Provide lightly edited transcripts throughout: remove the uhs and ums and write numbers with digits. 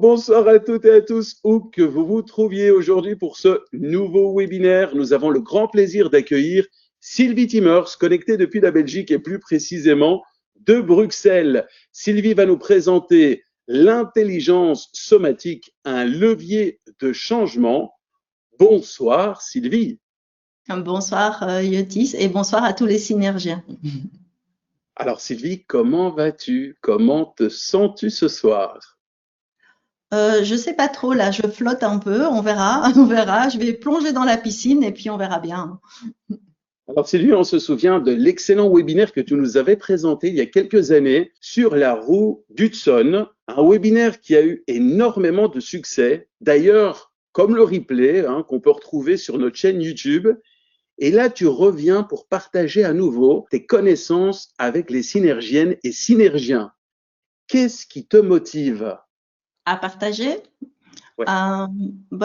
Bonsoir à toutes et à tous, où que vous vous trouviez aujourd'hui pour ce nouveau webinaire. Nous avons le grand plaisir d'accueillir Sylvie Timmers, connectée depuis la Belgique et plus précisément de Bruxelles. Sylvie va nous présenter l'intelligence somatique, un levier de changement. Bonsoir Sylvie. Bonsoir Yotis et bonsoir à tous les synergiens. Alors Sylvie, comment vas-tu? Comment te sens-tu ce soir? Je sais pas trop là, je flotte un peu, on verra, on verra. Je vais plonger dans la piscine et puis on verra bien. Alors Sylvie, on se souvient de l'excellent webinaire que tu nous avais présenté il y a quelques années sur la roue d'Hudson, un webinaire qui a eu énormément de succès, d'ailleurs comme le replay qu'on peut retrouver sur notre chaîne YouTube. Et là, tu reviens pour partager à nouveau tes connaissances avec les synergiennes et synergiens. Qu'est-ce qui te motive? À partager, Ouais.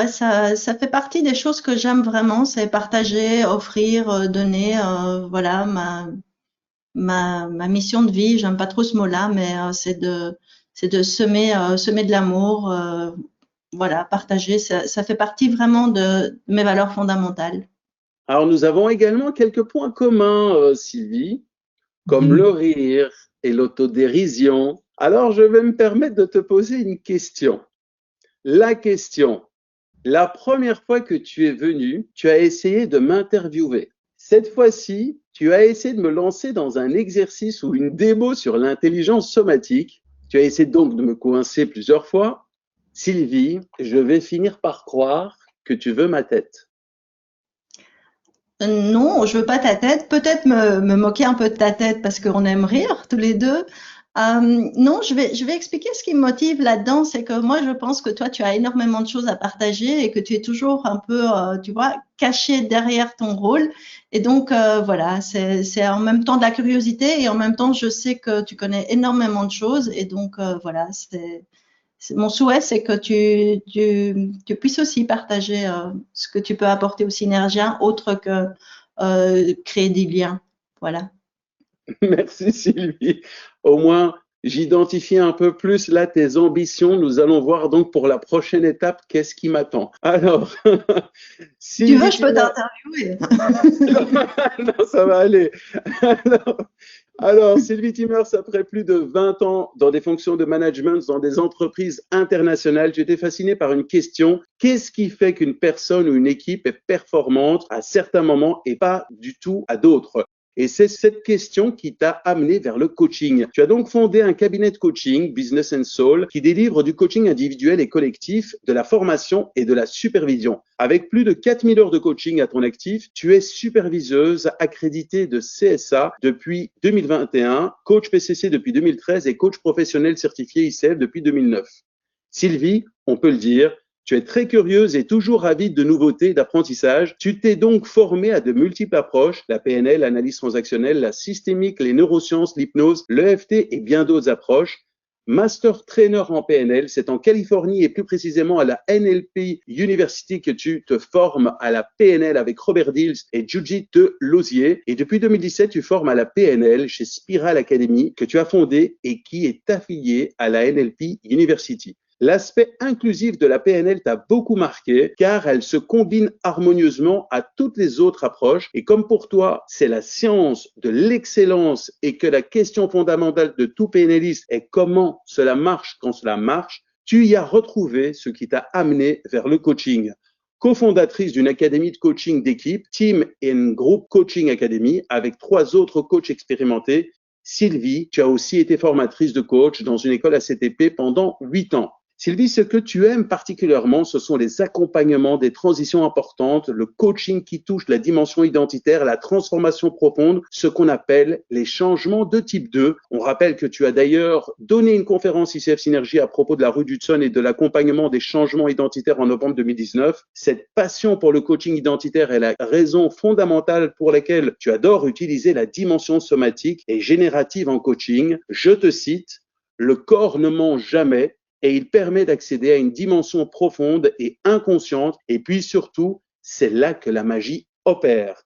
ça fait partie des choses que j'aime vraiment, c'est partager, offrir, donner, voilà ma mission de vie. J'aime pas trop ce mot-là, mais c'est de semer de l'amour, voilà, partager. Ça fait partie vraiment de mes valeurs fondamentales. Alors, nous avons également quelques points communs, Sylvie, comme le rire et l'autodérision. Alors, je vais me permettre de te poser une question. La question, la première fois que tu es venu, tu as essayé de m'interviewer. Cette fois-ci, tu as essayé de me lancer dans un exercice ou une démo sur l'intelligence somatique. Tu as essayé donc de me coincer plusieurs fois. Sylvie, je vais finir par croire que tu veux ma tête. Non, je veux pas ta tête. Peut-être me moquer un peu de ta tête parce qu'on aime rire tous les deux. Non, je vais expliquer ce qui me motive là-dedans. C'est que moi, je pense que toi, tu as énormément de choses à partager et que tu es toujours un peu, tu vois, caché derrière ton rôle. Et donc, voilà, c'est en même temps de la curiosité et en même temps, je sais que tu connais énormément de choses. Et donc, voilà, mon souhait, c'est que tu puisses aussi partager ce que tu peux apporter aux synergiens autre que créer des liens. Voilà. Merci Sylvie. Au moins, j'identifie un peu plus là tes ambitions. Nous allons voir donc pour la prochaine étape qu'est-ce qui m'attend. Alors, Tu veux, Sylvie, je peux t'interviewer. non, ça va aller. Alors, Sylvie Timmers, après plus de 20 ans dans des fonctions de management dans des entreprises internationales, tu étais fascinée par une question. Qu'est-ce qui fait qu'une personne ou une équipe est performante à certains moments et pas du tout à d'autres? Et c'est cette question qui t'a amené vers le coaching. Tu as donc fondé un cabinet de coaching, Business and Soul, qui délivre du coaching individuel et collectif, de la formation et de la supervision. Avec plus de 4000 heures de coaching à ton actif, tu es superviseuse accréditée de CSA depuis 2021, coach PCC depuis 2013 et coach professionnel certifié ICF depuis 2009. Sylvie, on peut le dire, tu es très curieuse et toujours avide de nouveautés et d'apprentissage. Tu t'es donc formée à de multiples approches, la PNL, l'analyse transactionnelle, la systémique, les neurosciences, l'hypnose, l'EFT et bien d'autres approches. Master Trainer en PNL, c'est en Californie et plus précisément à la NLP University que tu te formes à la PNL avec Robert Dills et Jujit de Lausier. Et depuis 2017, tu formes à la PNL chez Spiral Academy que tu as fondée et qui est affiliée à la NLP University. L'aspect inclusif de la PNL t'a beaucoup marqué car elle se combine harmonieusement à toutes les autres approches et comme pour toi, c'est la science de l'excellence et que la question fondamentale de tout PNListe est comment cela marche quand cela marche, tu y as retrouvé ce qui t'a amené vers le coaching. Cofondatrice d'une académie de coaching d'équipe, Team and Group Coaching Academy, avec 3 autres coachs expérimentés, Sylvie, tu as aussi été formatrice de coach dans une école ACTP pendant 8 ans. Sylvie, ce que tu aimes particulièrement, ce sont les accompagnements des transitions importantes, le coaching qui touche la dimension identitaire, la transformation profonde, ce qu'on appelle les changements de type 2. On rappelle que tu as d'ailleurs donné une conférence ICF Synergie à propos de la rue d'Hudson et de l'accompagnement des changements identitaires en novembre 2019. Cette passion pour le coaching identitaire est la raison fondamentale pour laquelle tu adores utiliser la dimension somatique et générative en coaching. Je te cite, le corps ne ment jamais et il permet d'accéder à une dimension profonde et inconsciente. Et puis surtout, c'est là que la magie opère.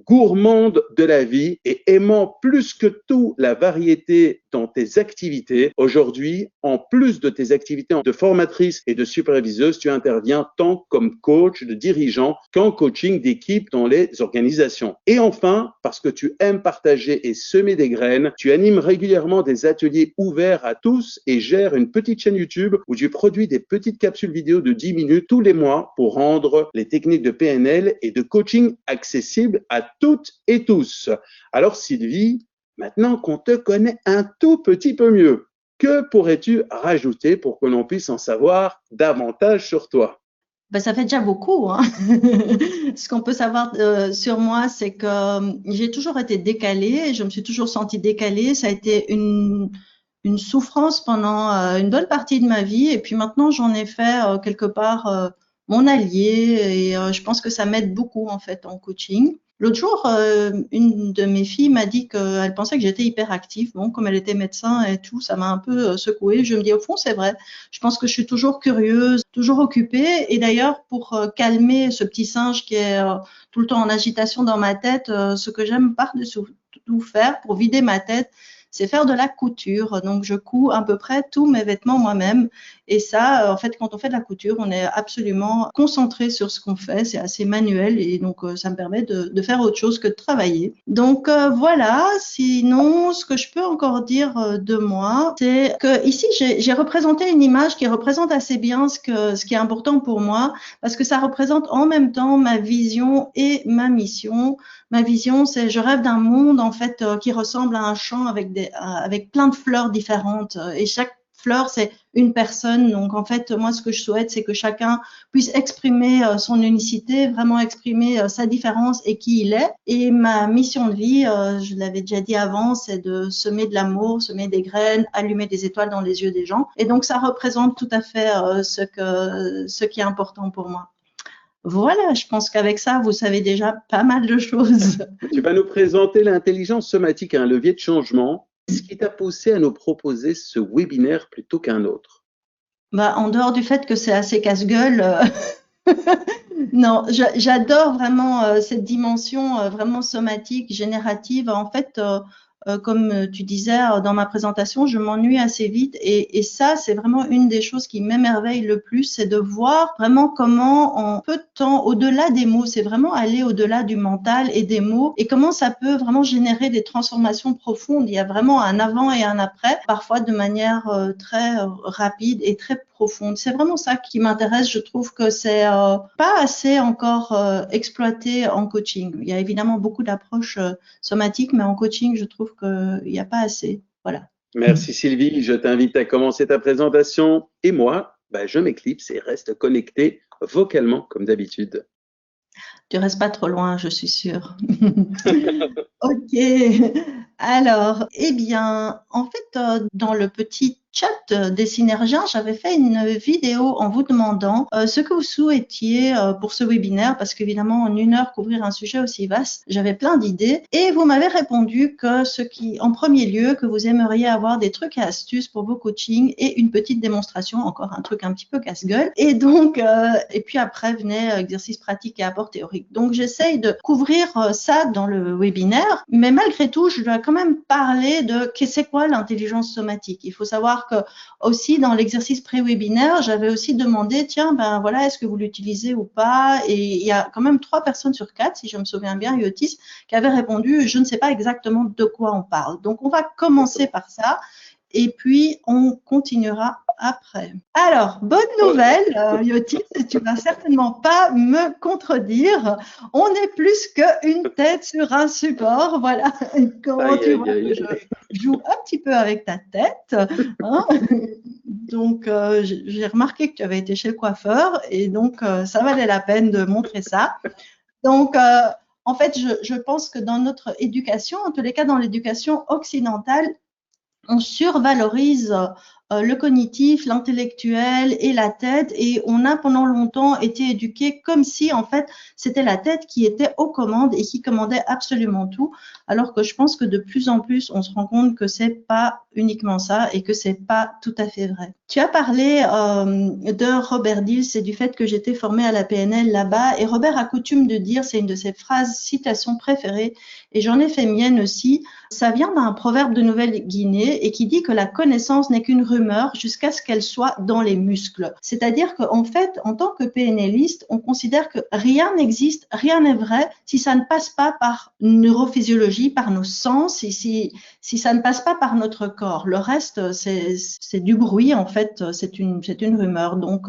gourmande de la vie et aimant plus que tout la variété dans tes activités. Aujourd'hui, en plus de tes activités de formatrice et de superviseuse, tu interviens tant comme coach de dirigeant qu'en coaching d'équipe dans les organisations. Et enfin, parce que tu aimes partager et semer des graines, tu animes régulièrement des ateliers ouverts à tous et gères une petite chaîne YouTube où tu produis des petites capsules vidéo de 10 minutes tous les mois pour rendre les techniques de PNL et de coaching accessibles à toutes et tous. Alors Sylvie, maintenant qu'on te connaît un tout petit peu mieux, que pourrais-tu rajouter pour que l'on puisse en savoir davantage sur toi? Ben, ça fait déjà beaucoup, hein. Ce qu'on peut savoir sur moi, c'est que j'ai toujours été décalée, je me suis toujours sentie décalée. Ça a été une souffrance pendant une bonne partie de ma vie. Et puis maintenant, j'en ai fait quelque part mon allié. Et je pense que ça m'aide beaucoup, en fait, en coaching. L'autre jour, une de mes filles m'a dit qu'elle pensait que j'étais hyperactive. Bon, comme elle était médecin et tout, ça m'a un peu secouée. Je me dis, au fond, c'est vrai. Je pense que je suis toujours curieuse, toujours occupée. Et d'ailleurs, pour calmer ce petit singe qui est tout le temps en agitation dans ma tête, ce que j'aime par-dessus tout faire pour vider ma tête, c'est faire de la couture. Donc, je couds à peu près tous mes vêtements moi-même. Et ça, en fait, quand on fait de la couture, on est absolument concentré sur ce qu'on fait. C'est assez manuel et donc, ça me permet de faire autre chose que de travailler. Donc, voilà. Sinon, ce que je peux encore dire de moi, c'est que ici, j'ai représenté une image qui représente assez bien ce qui est important pour moi parce que ça représente en même temps ma vision et ma mission. Ma vision, c'est je rêve d'un monde en fait qui ressemble à un champ avec plein de fleurs différentes et chaque fleur c'est une personne. Donc en fait, moi ce que je souhaite, c'est que chacun puisse exprimer son unicité, vraiment exprimer sa différence et qui il est. Et ma mission de vie, je l'avais déjà dit avant, c'est de semer de l'amour, semer des graines, allumer des étoiles dans les yeux des gens. Et donc ça représente tout à fait ce qui est important pour moi. Voilà, je pense qu'avec ça, vous savez déjà pas mal de choses. Tu vas nous présenter l'intelligence somatique, un levier de changement. Qu'est-ce qui t'a poussé à nous proposer ce webinaire plutôt qu'un autre? Bah, en dehors du fait que c'est assez casse-gueule, non, j'adore vraiment cette dimension vraiment somatique, générative. En fait, comme tu disais dans ma présentation, je m'ennuie assez vite et ça, c'est vraiment une des choses qui m'émerveille le plus, c'est de voir vraiment comment en peu de temps, au-delà des mots, c'est vraiment aller au-delà du mental et des mots et comment ça peut vraiment générer des transformations profondes. Il y a vraiment un avant et un après, parfois de manière très rapide et très profonde. C'est vraiment ça qui m'intéresse. Je trouve que c'est pas assez encore exploité en coaching. Il y a évidemment beaucoup d'approches somatiques, mais en coaching, je trouve qu'il n'y a pas assez. Voilà. Merci Sylvie, je t'invite à commencer ta présentation et moi, je m'éclipse et reste connecté vocalement comme d'habitude. Tu restes pas trop loin, je suis sûre. Ok. Alors, eh bien, en fait, dans le petit chat des synergiens, j'avais fait une vidéo en vous demandant ce que vous souhaitiez pour ce webinaire, parce qu'évidemment, en 1 heure, couvrir un sujet aussi vaste, j'avais plein d'idées. Et vous m'avez répondu que en premier lieu, que vous aimeriez avoir des trucs et astuces pour vos coachings et une petite démonstration, encore un truc un petit peu casse-gueule. Et donc, et puis après, venait exercice pratique et apport théorique. Donc, j'essaye de couvrir ça dans le webinaire, mais malgré tout, je dois quand même parler de c'est quoi l'intelligence somatique. Il faut savoir que aussi dans l'exercice pré-webinaire, j'avais aussi demandé, tiens, ben voilà, est-ce que vous l'utilisez ou pas? Et il y a quand même 3 personnes sur 4, si je me souviens bien, Yotis, qui avaient répondu, je ne sais pas exactement de quoi on parle. Donc, on va commencer par ça. Et puis, on continuera après. Alors, bonne nouvelle, Yotis, tu vas certainement pas me contredire. On est plus qu'une tête sur un support. Voilà. Comment tu vois que je joue un petit peu avec ta tête. Hein. Donc, j'ai remarqué que tu avais été chez le coiffeur et donc, ça valait la peine de montrer ça. Donc, en fait, je pense que dans notre éducation, en tous les cas dans l'éducation occidentale, on survalorise le cognitif, l'intellectuel et la tête. Et on a pendant longtemps été éduqués comme si, en fait, c'était la tête qui était aux commandes et qui commandait absolument tout. Alors que je pense que de plus en plus, on se rend compte que c'est pas uniquement ça et que c'est pas tout à fait vrai. Tu as parlé de Robert Dills et du fait que j'étais formée à la PNL là-bas. Et Robert a coutume de dire, c'est une de ses phrases, citations préférées, et j'en ai fait mienne aussi. Ça vient d'un proverbe de Nouvelle-Guinée et qui dit que la connaissance n'est qu'une rumeur jusqu'à ce qu'elle soit dans les muscles. C'est-à-dire qu'en fait, en tant que PNListe, on considère que rien n'existe, rien n'est vrai si ça ne passe pas par neurophysiologie, par nos sens, et si ça ne passe pas par notre corps. Le reste, c'est du bruit, en fait, c'est une rumeur. Donc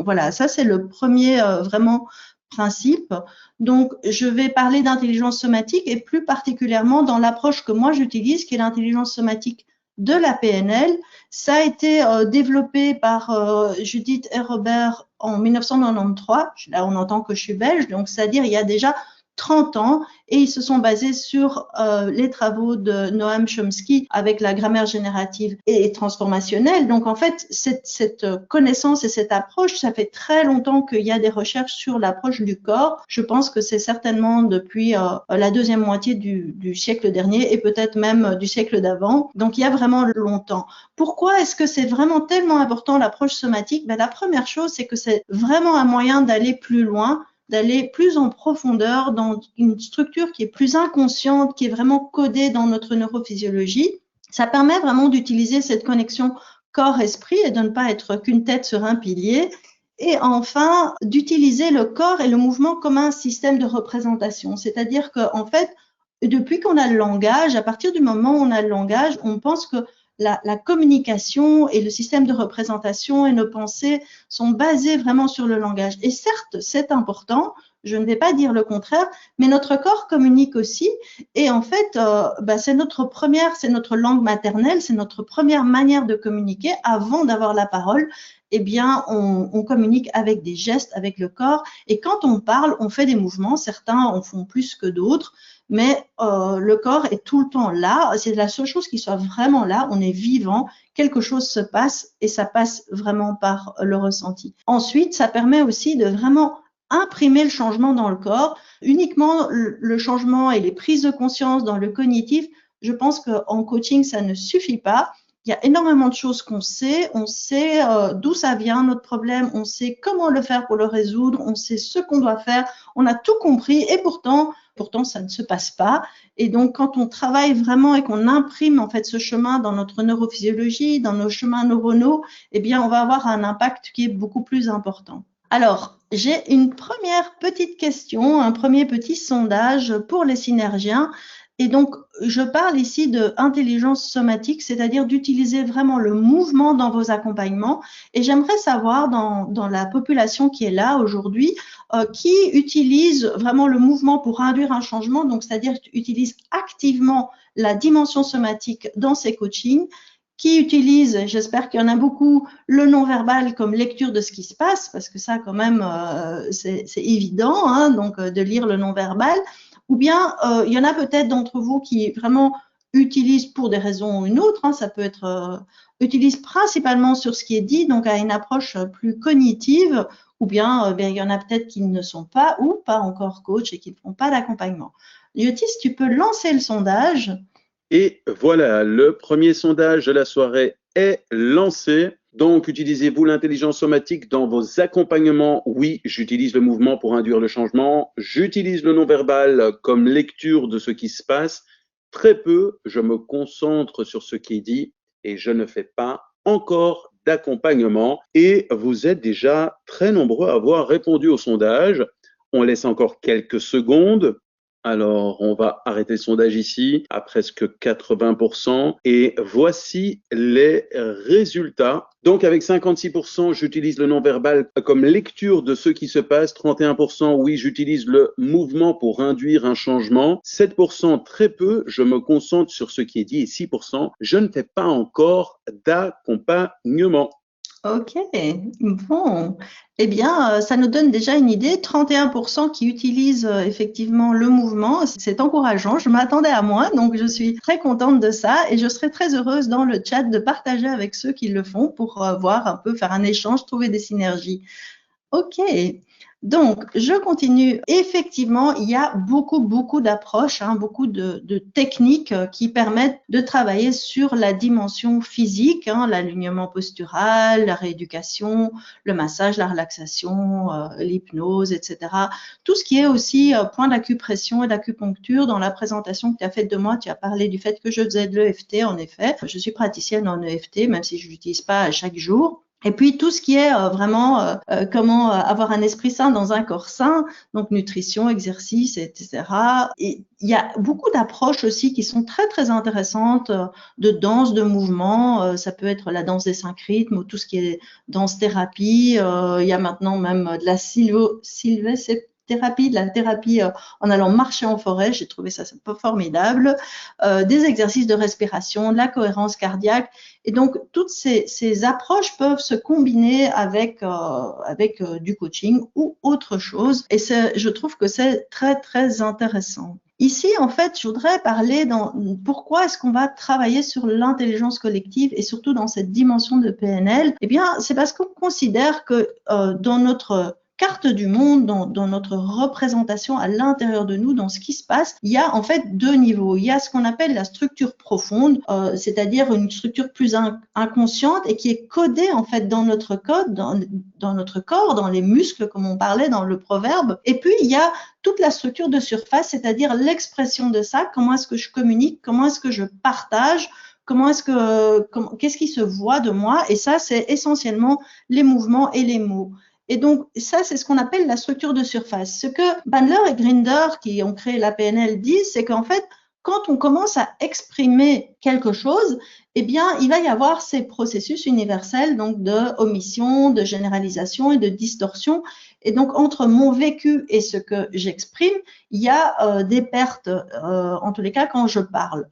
voilà, ça c'est le premier vraiment principe. Donc, je vais parler d'intelligence somatique et plus particulièrement dans l'approche que moi j'utilise, qui est l'intelligence somatique de la PNL. Ça a été développé par Judith et Robert en 1993. Là, on entend que je suis belge, donc c'est-à-dire il y a déjà 30 ans, et ils se sont basés sur les travaux de Noam Chomsky avec la grammaire générative et transformationnelle. Donc en fait, cette connaissance et cette approche, ça fait très longtemps qu'il y a des recherches sur l'approche du corps. Je pense que c'est certainement depuis la deuxième moitié du siècle dernier et peut-être même du siècle d'avant. Donc il y a vraiment longtemps. Pourquoi est-ce que c'est vraiment tellement important l'approche somatique? Ben, la première chose, c'est que c'est vraiment un moyen d'aller plus loin, d'aller plus en profondeur dans une structure qui est plus inconsciente, qui est vraiment codée dans notre neurophysiologie. Ça permet vraiment d'utiliser cette connexion corps-esprit et de ne pas être qu'une tête sur un pilier. Et enfin, d'utiliser le corps et le mouvement comme un système de représentation. C'est-à-dire qu'en fait, depuis qu'on a le langage, à partir du moment où on a le langage, on pense que la communication et le système de représentation et nos pensées sont basés vraiment sur le langage. Et certes, c'est important, je ne vais pas dire le contraire, mais notre corps communique aussi. Et en fait, c'est notre langue maternelle, c'est notre première manière de communiquer. Avant d'avoir la parole, eh bien, on communique avec des gestes, avec le corps. Et quand on parle, on fait des mouvements. Certains en font plus que d'autres. Mais le corps est tout le temps là. C'est la seule chose qui soit vraiment là. On est vivant, quelque chose se passe et ça passe vraiment par le ressenti. Ensuite, ça permet aussi de vraiment imprimer le changement dans le corps. Uniquement le changement et les prises de conscience dans le cognitif, je pense qu'en coaching, ça ne suffit pas. Il y a énormément de choses qu'on sait. On sait d'où ça vient, notre problème. On sait comment le faire pour le résoudre. On sait ce qu'on doit faire. On a tout compris et pourtant, ça ne se passe pas. Et donc, quand on travaille vraiment et qu'on imprime en fait ce chemin dans notre neurophysiologie, dans nos chemins neuronaux, eh bien, on va avoir un impact qui est beaucoup plus important. Alors, j'ai une première petite question, un premier petit sondage pour les synergiens. Et donc, je parle ici de intelligence somatique, c'est-à-dire d'utiliser vraiment le mouvement dans vos accompagnements. Et j'aimerais savoir dans la population qui est là aujourd'hui, qui utilise vraiment le mouvement pour induire un changement, donc c'est-à-dire utilise activement la dimension somatique dans ses coachings, qui utilise, j'espère qu'il y en a beaucoup, le non-verbal comme lecture de ce qui se passe, parce que ça quand même, c'est évident, hein, donc de lire le non-verbal. Ou bien, il y en a peut-être d'entre vous qui vraiment utilisent pour des raisons ou une autre, hein, ça peut être utilisent principalement sur ce qui est dit, donc à une approche plus cognitive, ou bien, il y en a peut-être qui ne sont pas ou pas encore coach et qui ne font pas d'accompagnement. Yotis, tu peux lancer le sondage. Et voilà, le premier sondage de la soirée est lancé. Donc, utilisez-vous l'intelligence somatique dans vos accompagnements? Oui, j'utilise le mouvement pour induire le changement. J'utilise le non-verbal comme lecture de ce qui se passe. Très peu, je me concentre sur ce qui est dit et je ne fais pas encore d'accompagnement. Et vous êtes déjà très nombreux à avoir répondu au sondage. On laisse encore quelques secondes. Alors, on va arrêter le sondage ici à presque 80%. Et voici les résultats. Donc, avec 56%, j'utilise le non-verbal comme lecture de ce qui se passe. 31%, oui, j'utilise le mouvement pour induire un changement. 7%, très peu, je me concentre sur ce qui est dit. Et 6%, je ne fais pas encore d'accompagnement. Ok, bon. Eh bien, ça nous donne déjà une idée. 31% qui utilisent effectivement le mouvement. C'est encourageant. Je m'attendais à moins, donc je suis très contente de ça et je serai très heureuse dans le chat de partager avec ceux qui le font pour voir un peu, faire un échange, trouver des synergies. Ok, donc je continue. Effectivement, il y a beaucoup d'approches, hein, beaucoup de techniques qui permettent de travailler sur la dimension physique, hein, l'alignement postural, la rééducation, le massage, la relaxation, l'hypnose, etc. Tout ce qui est aussi point d'acupression et d'acupuncture. Dans la présentation que tu as faite de moi, tu as parlé du fait que je faisais de l'EFT, en effet. Je suis praticienne en EFT, même si je l'utilise pas à chaque jour. Et puis tout ce qui est vraiment comment avoir un esprit sain dans un corps sain, donc nutrition, exercice, etc. Et il y a beaucoup d'approches aussi qui sont très intéressantes de danse, de mouvement. Ça peut être la danse des 5 rythmes ou tout ce qui est danse-thérapie. Il y a maintenant même de la thérapie, de la thérapie en allant marcher en forêt. J'ai trouvé ça formidable. Des exercices de respiration, de la cohérence cardiaque. Et donc, toutes ces approches peuvent se combiner avec du coaching ou autre chose. Et je trouve que c'est très intéressant. Ici, en fait, je voudrais parler pourquoi est-ce qu'on va travailler sur l'intelligence collective et surtout dans cette dimension de PNL. Eh bien, c'est parce qu'on considère que dans notre carte du monde, dans notre représentation à l'intérieur de nous, dans ce qui se passe, il y a en fait deux niveaux. Il y a ce qu'on appelle la structure profonde, c'est-à-dire une structure plus inconsciente et qui est codée en fait dans notre code, dans notre corps, dans les muscles, comme on parlait dans le proverbe. Et puis, il y a toute la structure de surface, c'est-à-dire l'expression de ça, comment est-ce que je communique, comment est-ce que je partage, qu'est-ce qui se voit de moi. Et ça, c'est essentiellement les mouvements et les mots. Et donc, ça, c'est ce qu'on appelle la structure de surface. Ce que Bandler et Grinder, qui ont créé la PNL, disent, c'est qu'en fait, quand on commence à exprimer quelque chose, eh bien, il va y avoir ces processus universels, donc de omission, de généralisation et de distorsion. Et donc, entre mon vécu et ce que j'exprime, il y a des pertes, en tous les cas, quand je parle.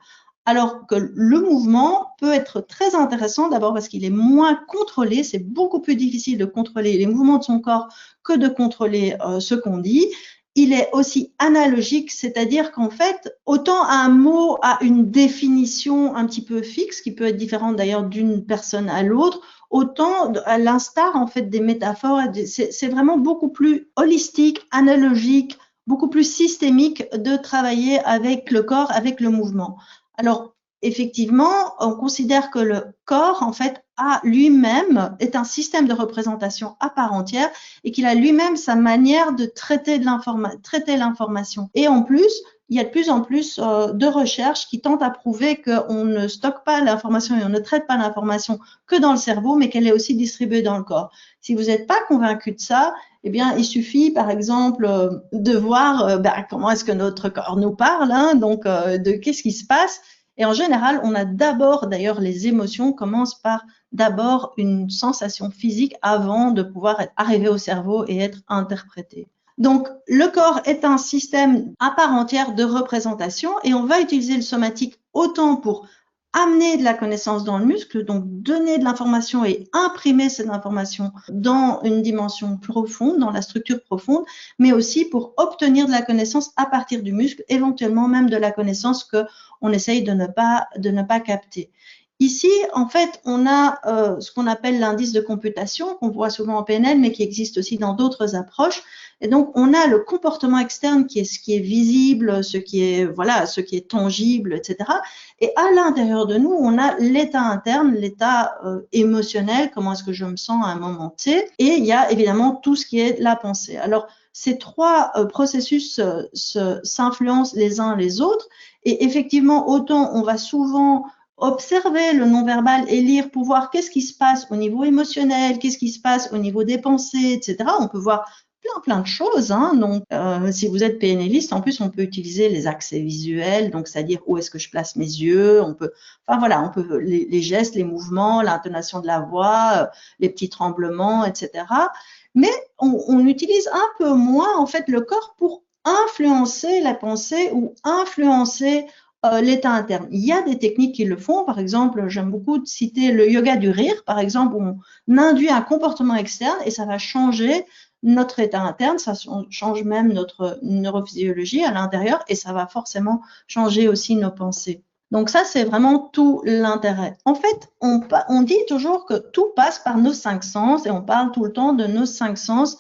Alors que le mouvement peut être très intéressant, d'abord parce qu'il est moins contrôlé, c'est beaucoup plus difficile de contrôler les mouvements de son corps que de contrôler ce qu'on dit. Il est aussi analogique, c'est-à-dire qu'en fait, autant un mot a une définition un petit peu fixe, qui peut être différente d'ailleurs d'une personne à l'autre, autant à l'instar en fait des métaphores, c'est vraiment beaucoup plus holistique, analogique, beaucoup plus systémique de travailler avec le corps, avec le mouvement. Alors, effectivement, on considère que le corps, en fait, est un système de représentation à part entière et qu'il a lui-même sa manière de traiter l'information. Et en plus, il y a de plus en plus de recherches qui tentent à prouver qu'on ne stocke pas l'information et on ne traite pas l'information que dans le cerveau, mais qu'elle est aussi distribuée dans le corps. Si vous n'êtes pas convaincu de ça, eh bien, il suffit, par exemple, de voir comment est-ce que notre corps nous parle, hein, donc de qu'est-ce qui se passe. Et en général, on a d'abord, d'ailleurs, les émotions commencent par d'abord une sensation physique avant de pouvoir arriver au cerveau et être interprété. Donc, le corps est un système à part entière de représentation et on va utiliser le somatique autant pour amener de la connaissance dans le muscle, donc donner de l'information et imprimer cette information dans une dimension profonde, dans la structure profonde, mais aussi pour obtenir de la connaissance à partir du muscle, éventuellement même de la connaissance qu'on essaye de ne pas capter. Ici, en fait, on a ce qu'on appelle l'indice de computation, qu'on voit souvent en PNL, mais qui existe aussi dans d'autres approches. Et donc, on a le comportement externe qui est ce qui est visible, ce qui est tangible, etc. Et à l'intérieur de nous, on a l'état interne, l'état émotionnel, comment est-ce que je me sens à un moment T. Et il y a évidemment tout ce qui est la pensée. Alors, ces trois processus s'influencent les uns les autres. Et effectivement, autant on va souvent observer le non-verbal et lire pour voir qu'est-ce qui se passe au niveau émotionnel, qu'est-ce qui se passe au niveau des pensées, etc. On peut voir plein de choses. Hein. Donc, si vous êtes PNListe, en plus, on peut utiliser les accès visuels, donc c'est-à-dire où est-ce que je place mes yeux. On peut les gestes, les mouvements, l'intonation de la voix, les petits tremblements, etc. Mais on utilise un peu moins en fait le corps pour influencer la pensée ou influencer l'état interne. Il y a des techniques qui le font. Par exemple, j'aime beaucoup citer le yoga du rire, par exemple, où on induit un comportement externe et ça va changer notre état interne, ça change même notre neurophysiologie à l'intérieur et ça va forcément changer aussi nos pensées. Donc ça, c'est vraiment tout l'intérêt. En fait, on dit toujours que tout passe par nos cinq sens et on parle tout le temps de nos cinq sens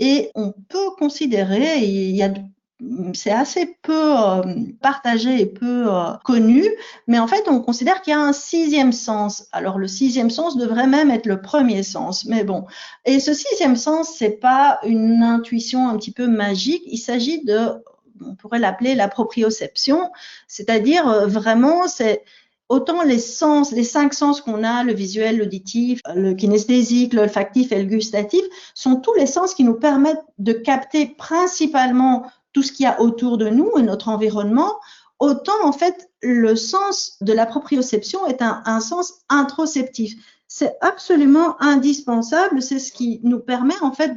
et on peut considérer, c'est assez peu partagé et peu connu, mais en fait, on considère qu'il y a un sixième sens. Alors, le sixième sens devrait même être le premier sens, mais bon. Et ce sixième sens, c'est pas une intuition un petit peu magique. Il s'agit on pourrait l'appeler la proprioception, c'est-à-dire vraiment, c'est autant les sens, les cinq sens qu'on a, le visuel, l'auditif, le kinesthésique, l'olfactif et le gustatif, sont tous les sens qui nous permettent de capter principalement tout ce qu'il y a autour de nous et notre environnement. Autant, en fait, le sens de la proprioception est un sens introspectif. C'est absolument indispensable. C'est ce qui nous permet, en fait,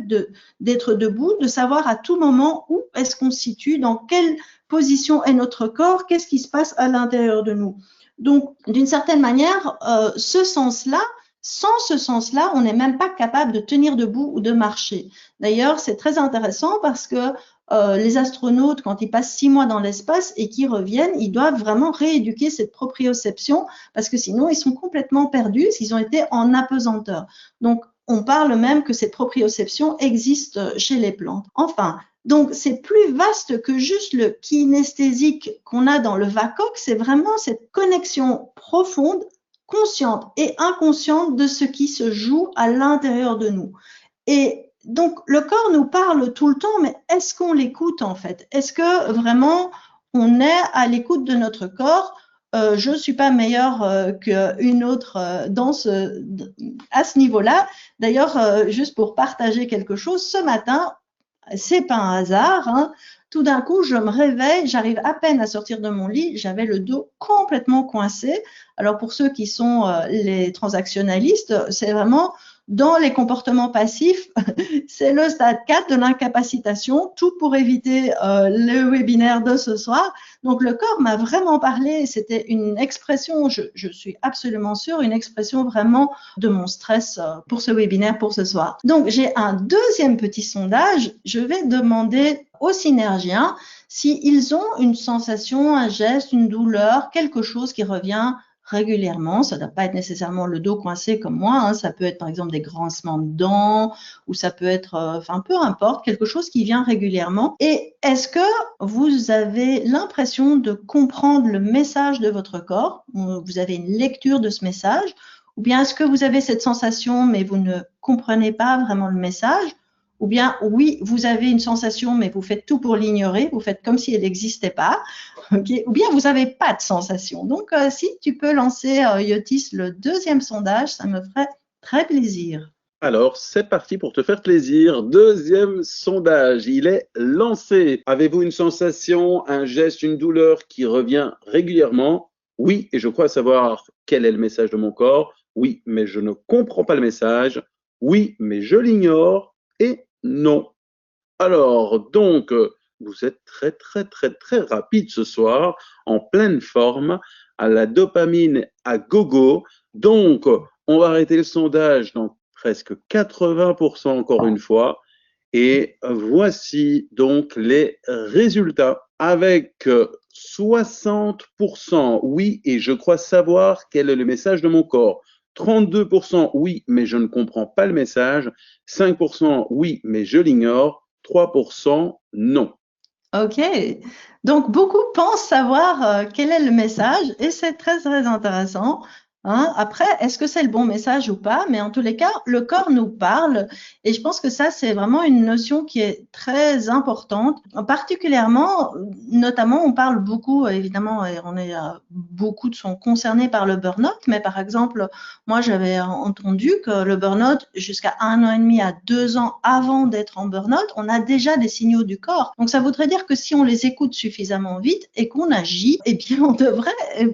d'être debout, de savoir à tout moment où est-ce qu'on se situe, dans quelle position est notre corps, qu'est-ce qui se passe à l'intérieur de nous. Donc, d'une certaine manière, ce sens-là, sans ce sens-là, on n'est même pas capable de tenir debout ou de marcher. D'ailleurs, c'est très intéressant parce que les astronautes, quand ils passent 6 mois dans l'espace et qu'ils reviennent, ils doivent vraiment rééduquer cette proprioception parce que sinon, ils sont complètement perdus s'ils ont été en apesanteur. Donc, on parle même que cette proprioception existe chez les plantes. Enfin, donc, c'est plus vaste que juste le kinesthésique qu'on a dans le VACOC, c'est vraiment cette connexion profonde, consciente et inconsciente de ce qui se joue à l'intérieur de nous. Et donc, le corps nous parle tout le temps, mais est-ce qu'on l'écoute en fait? Est-ce que vraiment on est à l'écoute de notre corps? Je ne suis pas meilleure qu'une autre à ce niveau-là. D'ailleurs, juste pour partager quelque chose, ce matin, c'est pas un hasard, hein. Tout d'un coup, je me réveille, j'arrive à peine à sortir de mon lit, j'avais le dos complètement coincé. Alors pour ceux qui sont les transactionnalistes, c'est vraiment dans les comportements passifs, c'est le stade 4 de l'incapacitation, tout pour éviter le webinaire de ce soir. Donc le corps m'a vraiment parlé, c'était une expression, je suis absolument sûre, une expression vraiment de mon stress pour ce webinaire pour ce soir. Donc j'ai un deuxième petit sondage, je vais demander aux synergiens s'ils ont une sensation, un geste, une douleur, quelque chose qui revient régulièrement. Ça ne doit pas être nécessairement le dos coincé comme moi, hein. Ça peut être par exemple des grincements de dents ou ça peut être, enfin peu importe, quelque chose qui vient régulièrement. Et est-ce que vous avez l'impression de comprendre le message de votre corps? Vous avez une lecture de ce message? Ou bien est-ce que vous avez cette sensation mais vous ne comprenez pas vraiment le message? Ou bien, oui, vous avez une sensation, mais vous faites tout pour l'ignorer, vous faites comme si elle n'existait pas, okay? Ou bien vous n'avez pas de sensation. Donc, si tu peux lancer, Yotis, le deuxième sondage, ça me ferait très plaisir. Alors, c'est parti pour te faire plaisir. Deuxième sondage, il est lancé. Avez-vous une sensation, un geste, une douleur qui revient régulièrement? Oui, et je crois savoir quel est le message de mon corps. Oui, mais je ne comprends pas le message. Oui, mais je l'ignore. Et non. Alors, donc, vous êtes très, très, très, très rapide ce soir, en pleine forme, à la dopamine à gogo. Donc, on va arrêter le sondage dans presque 80% encore une fois. Et voici donc les résultats. Avec 60% oui, et je crois savoir quel est le message de mon corps. 32% oui, mais je ne comprends pas le message. 5% oui, mais je l'ignore. 3% non. Ok, donc beaucoup pensent savoir quel est le message et c'est très très intéressant, hein. Après, est-ce que c'est le bon message ou pas? Mais en tous les cas, le corps nous parle et je pense que ça c'est vraiment une notion qui est très importante. Particulièrement, notamment, on parle beaucoup évidemment et on est beaucoup sont concernés par le burn-out, mais par exemple, moi j'avais entendu que le burn-out jusqu'à 1 an et demi à 2 ans avant d'être en burn-out, on a déjà des signaux du corps. Donc ça voudrait dire que si on les écoute suffisamment vite et qu'on agit, eh bien, on devrait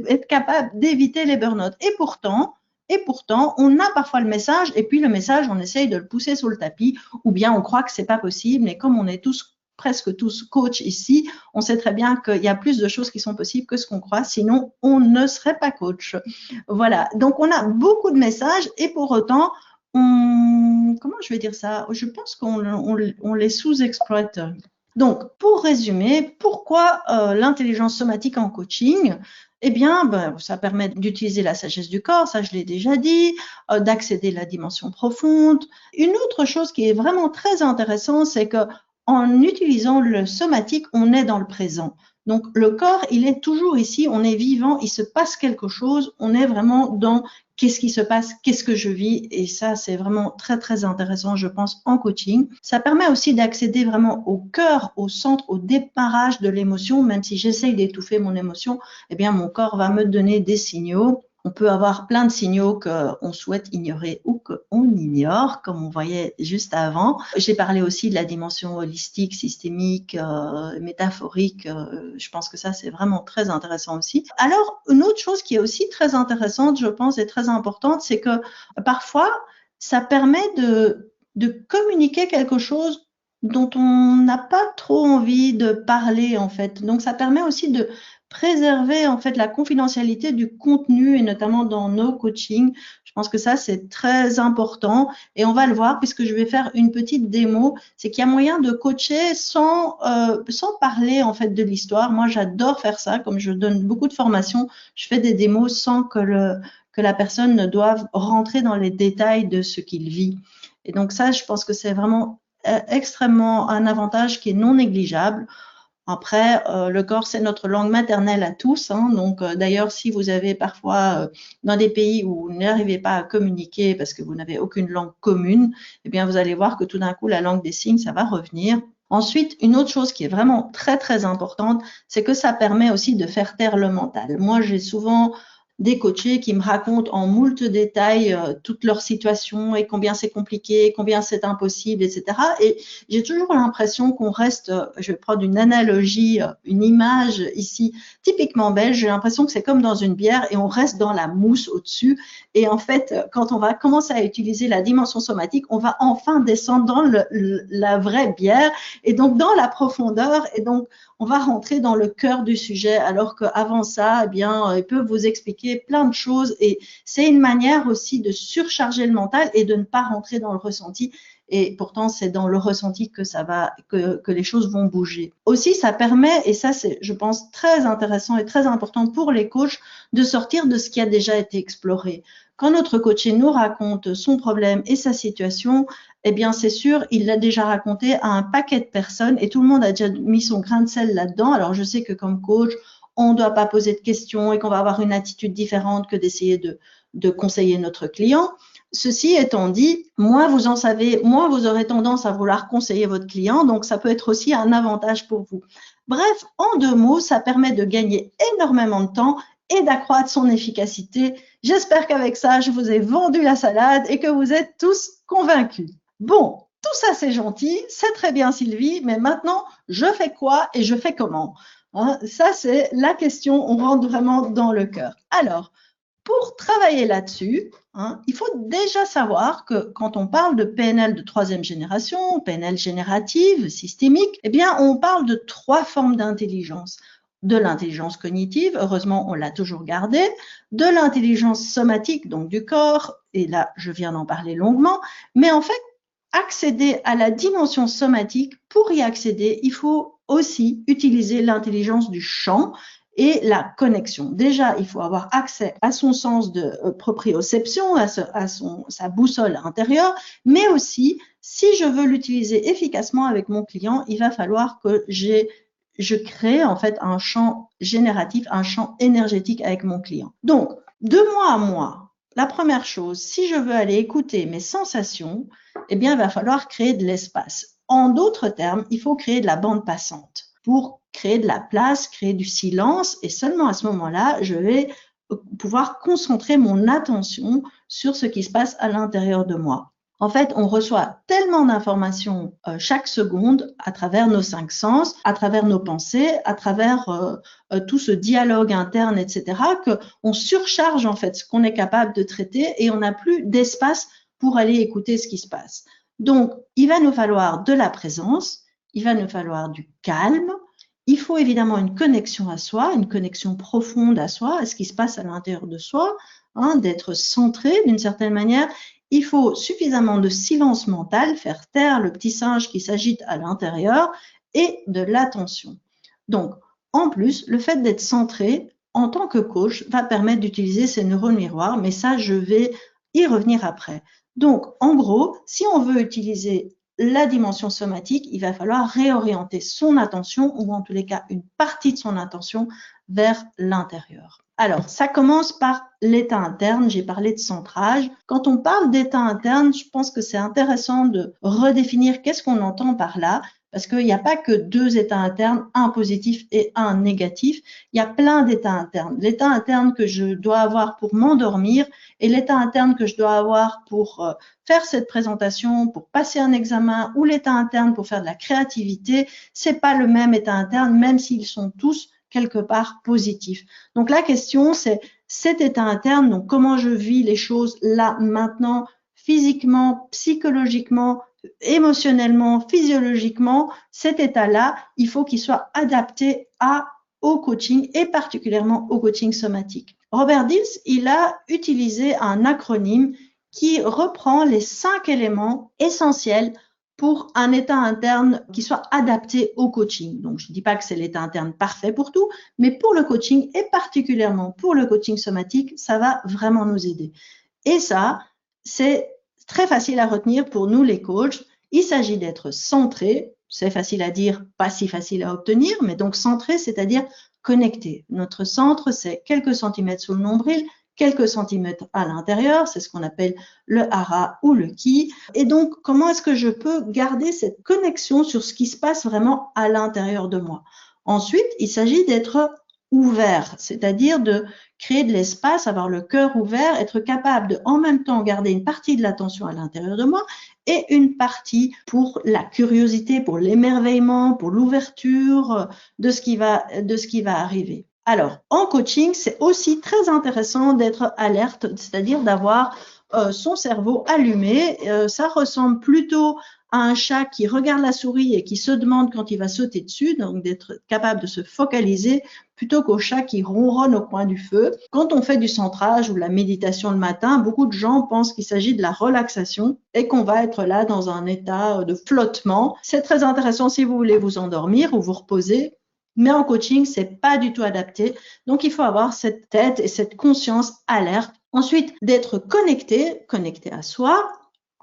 être capable d'éviter les burn-out. Et pourtant, on a parfois le message et puis le message, on essaye de le pousser sous le tapis ou bien on croit que c'est pas possible. Et comme on est tous presque tous coachs ici, on sait très bien qu'il y a plus de choses qui sont possibles que ce qu'on croit, sinon on ne serait pas coach. Voilà, donc on a beaucoup de messages et pour autant, comment je vais dire ça? Je pense qu'on les sous-exploite. Donc, pour résumer, pourquoi l'intelligence somatique en coaching? Eh bien, ça permet d'utiliser la sagesse du corps, ça je l'ai déjà dit, d'accéder à la dimension profonde. Une autre chose qui est vraiment très intéressante, c'est que en utilisant le somatique, on est dans le présent. Donc, le corps, il est toujours ici, on est vivant, il se passe quelque chose, on est vraiment dans qu'est-ce qui se passe, qu'est-ce que je vis, et ça, c'est vraiment très, très intéressant, je pense, en coaching. Ça permet aussi d'accéder vraiment au cœur, au centre, au démarrage de l'émotion, même si j'essaye d'étouffer mon émotion, eh bien, mon corps va me donner des signaux. On peut avoir plein de signaux qu'on souhaite ignorer ou qu'on ignore, comme on voyait juste avant. J'ai parlé aussi de la dimension holistique, systémique, métaphorique. Je pense que ça, c'est vraiment très intéressant aussi. Alors, une autre chose qui est aussi très intéressante, je pense, et très importante, c'est que parfois, ça permet de communiquer quelque chose dont on n'a pas trop envie de parler, en fait. Donc, ça permet aussi de préserver en fait la confidentialité du contenu et notamment dans nos coachings. Je pense que ça c'est très important et on va le voir puisque je vais faire une petite démo. C'est qu'il y a moyen de coacher sans parler en fait de l'histoire. Moi j'adore faire ça, comme je donne beaucoup de formations, je fais des démos sans que la personne ne doive rentrer dans les détails de ce qu'il vit. Et donc ça, je pense que c'est vraiment extrêmement un avantage qui est non négligeable. Après, le corps, c'est notre langue maternelle à tous. Hein, donc, d'ailleurs, si vous avez parfois dans des pays où vous n'arrivez pas à communiquer parce que vous n'avez aucune langue commune, eh bien, vous allez voir que tout d'un coup, la langue des signes, ça va revenir. Ensuite, une autre chose qui est vraiment très, très importante, c'est que ça permet aussi de faire taire le mental. Moi, j'ai souvent des coachés qui me racontent en moult détails toute leur situation et combien c'est compliqué, combien c'est impossible, etc. Et j'ai toujours l'impression qu'on reste, je vais prendre une analogie, une image ici, typiquement belge, j'ai l'impression que c'est comme dans une bière et on reste dans la mousse au-dessus. Et en fait, quand on va commencer à utiliser la dimension somatique, on va enfin descendre dans la vraie bière et donc dans la profondeur et donc on va rentrer dans le cœur du sujet alors qu'avant ça, eh bien, il peut vous expliquer plein de choses et c'est une manière aussi de surcharger le mental et de ne pas rentrer dans le ressenti. Et pourtant, c'est dans le ressenti que ça va, que les choses vont bouger. Aussi, ça permet, et ça c'est, je pense, très intéressant et très important pour les coachs, de sortir de ce qui a déjà été exploré. Quand notre coach nous raconte son problème et sa situation, eh bien, c'est sûr, il l'a déjà raconté à un paquet de personnes et tout le monde a déjà mis son grain de sel là-dedans. Alors, je sais que comme coach, on ne doit pas poser de questions et qu'on va avoir une attitude différente que d'essayer de conseiller notre client. Ceci étant dit, moins vous en savez, moins vous aurez tendance à vouloir conseiller votre client, donc ça peut être aussi un avantage pour vous. Bref, en 2 mots, ça permet de gagner énormément de temps et d'accroître son efficacité. J'espère qu'avec ça, je vous ai vendu la salade et que vous êtes tous convaincus. Bon, tout ça c'est gentil, c'est très bien Sylvie, mais maintenant, je fais quoi et je fais comment? Hein, ça c'est la question, on rentre vraiment dans le cœur. Alors, pour travailler là-dessus, hein, il faut déjà savoir que quand on parle de PNL de 3e génération, PNL générative, systémique, eh bien, on parle de 3 formes d'intelligence. De l'intelligence cognitive, heureusement, on l'a toujours gardée, de l'intelligence somatique, donc du corps, et là, je viens d'en parler longuement, mais en fait, accéder à la dimension somatique, pour y accéder, il faut aussi utiliser l'intelligence du champ et la connexion. Déjà, il faut avoir accès à son sens de proprioception, à sa boussole intérieure, mais aussi, si je veux l'utiliser efficacement avec mon client, il va falloir que je crée en fait un champ génératif, un champ énergétique avec mon client. Donc, de mois à mois, la première chose, si je veux aller écouter mes sensations, eh bien, il va falloir créer de l'espace. En d'autres termes, il faut créer de la bande passante pour créer de la place, créer du silence, et seulement à ce moment-là, je vais pouvoir concentrer mon attention sur ce qui se passe à l'intérieur de moi. En fait, on reçoit tellement d'informations chaque seconde à travers nos 5 sens, à travers nos pensées, à travers tout ce dialogue interne, etc., qu'on surcharge en fait ce qu'on est capable de traiter et on n'a plus d'espace pour aller écouter ce qui se passe. Donc, il va nous falloir de la présence il va nous falloir du calme. Il faut évidemment une connexion à soi, une connexion profonde à soi, à ce qui se passe à l'intérieur de soi, hein, d'être centré d'une certaine manière. Il faut suffisamment de silence mental, faire taire le petit singe qui s'agite à l'intérieur et de l'attention. Donc, en plus, le fait d'être centré en tant que coach va permettre d'utiliser ces neurones miroirs, mais ça, je vais y revenir après. Donc, en gros, si on veut utiliser la dimension somatique, il va falloir réorienter son attention, ou en tous les cas une partie de son attention, vers l'intérieur. Alors, ça commence par l'état interne. J'ai parlé de centrage. Quand on parle d'état interne, je pense que c'est intéressant de redéfinir qu'est-ce qu'on entend par là, parce qu'il n'y a pas que deux états internes, un positif et un négatif. Il y a plein d'états internes. L'état interne que je dois avoir pour m'endormir et l'état interne que je dois avoir pour faire cette présentation, pour passer un examen, ou l'état interne pour faire de la créativité, c'est pas le même état interne, même s'ils sont tous quelque part positifs. Donc la question, c'est cet état interne, donc comment je vis les choses là, maintenant, physiquement, psychologiquement, émotionnellement, physiologiquement, cet état-là, il faut qu'il soit adapté au coaching et particulièrement au coaching somatique. Robert Dills, il a utilisé un acronyme qui reprend les 5 éléments essentiels pour un état interne qui soit adapté au coaching. Donc, je ne dis pas que c'est l'état interne parfait pour tout, mais pour le coaching et particulièrement pour le coaching somatique, ça va vraiment nous aider. Et ça, c'est très facile à retenir pour nous les coachs. Il s'agit d'être centré. C'est facile à dire, pas si facile à obtenir, mais donc centré, c'est-à-dire connecté. Notre centre, c'est quelques centimètres sous le nombril, quelques centimètres à l'intérieur, c'est ce qu'on appelle le hara ou le ki. Et donc, comment est-ce que je peux garder cette connexion sur ce qui se passe vraiment à l'intérieur de moi? Ensuite, il s'agit d'être ouvert, c'est-à-dire de créer de l'espace, avoir le cœur ouvert, être capable de en même temps garder une partie de l'attention à l'intérieur de moi et une partie pour la curiosité, pour l'émerveillement, pour l'ouverture de ce qui va arriver. Alors, en coaching, c'est aussi très intéressant d'être alerte, c'est-à-dire d'avoir son cerveau allumé. Ça ressemble plutôt à un chat qui regarde la souris et qui se demande quand il va sauter dessus, donc d'être capable de se focaliser plutôt qu'au chat qui ronronne au coin du feu. Quand on fait du centrage ou de la méditation le matin, beaucoup de gens pensent qu'il s'agit de la relaxation et qu'on va être là dans un état de flottement. C'est très intéressant si vous voulez vous endormir ou vous reposer. Mais en coaching, c'est pas du tout adapté. Donc, il faut avoir cette tête et cette conscience alerte. Ensuite, d'être connecté à soi,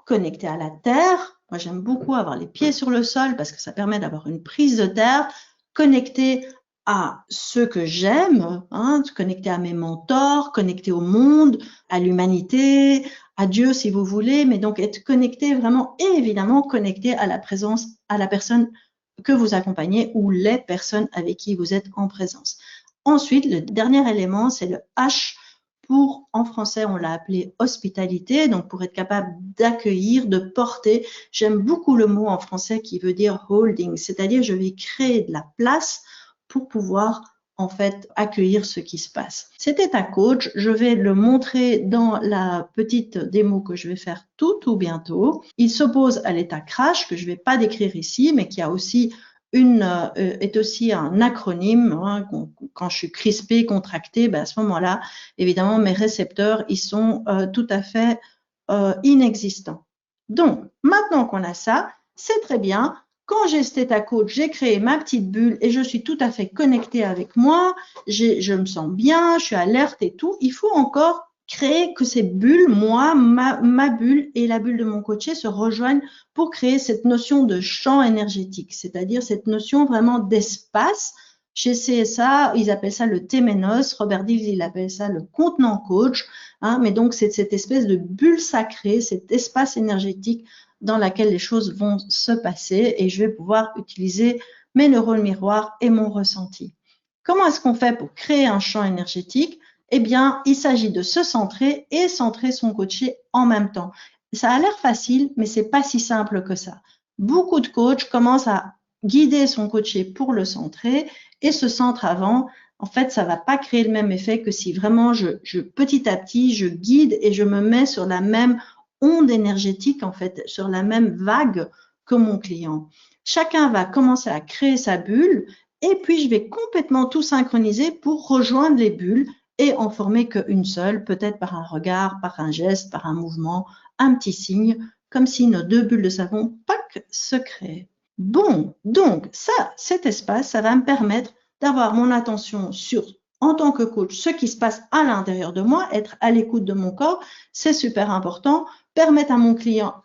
connecté à la terre. Moi, j'aime beaucoup avoir les pieds sur le sol parce que ça permet d'avoir une prise de terre, connecté à ce que j'aime, hein, connecté à mes mentors, connecté au monde, à l'humanité, à Dieu si vous voulez, mais donc être connecté vraiment et évidemment connecté à la présence, à la personne que vous accompagnez ou les personnes avec qui vous êtes en présence. Ensuite, le dernier élément, c'est le H pour, en français, on l'a appelé hospitalité, donc pour être capable d'accueillir, de porter. J'aime beaucoup le mot en français qui veut dire holding, c'est-à-dire je vais créer de la place pour pouvoir en fait accueillir ce qui se passe. Cet état coach, je vais le montrer dans la petite démo que je vais faire tout bientôt. Il s'oppose à l'état crash que je ne vais pas décrire ici, mais qui a aussi est aussi un acronyme. Hein, quand je suis crispée, contractée, ben à ce moment-là, évidemment, mes récepteurs, ils sont tout à fait inexistants. Donc, maintenant qu'on a ça, c'est très bien. Quand j'ai cet état coach, j'ai créé ma petite bulle et je suis tout à fait connectée avec moi, je me sens bien, je suis alerte et tout. Il faut encore créer que ces bulles, moi, ma bulle et la bulle de mon coaché se rejoignent pour créer cette notion de champ énergétique, c'est-à-dire cette notion vraiment d'espace. Chez CSA, ils appellent ça le téménos. Robert Dills, il appelle ça le contenant coach. Hein, mais donc, c'est cette espèce de bulle sacrée, cet espace énergétique dans laquelle les choses vont se passer et je vais pouvoir utiliser mes neurones miroirs et mon ressenti. Comment est-ce qu'on fait pour créer un champ énergétique? Eh bien, il s'agit de se centrer et centrer son coaché en même temps. Ça a l'air facile, mais c'est pas si simple que ça. Beaucoup de coachs commencent à guider son coaché pour le centrer et se centre avant. En fait, ça va pas créer le même effet que si vraiment petit à petit, je guide et je me mets sur la même onde énergétique, en fait, sur la même vague que mon client. chacun va commencer à créer sa bulle et puis je vais complètement tout synchroniser pour rejoindre les bulles et en former qu'une seule, peut-être par un regard, par un geste, par un mouvement, un petit signe, comme si nos deux bulles de savon, pac, se créaient. Bon, donc ça, cet espace, ça va me permettre d'avoir mon attention sur, en tant que coach, ce qui se passe à l'intérieur de moi, être à l'écoute de mon corps, c'est super important, permettre à mon client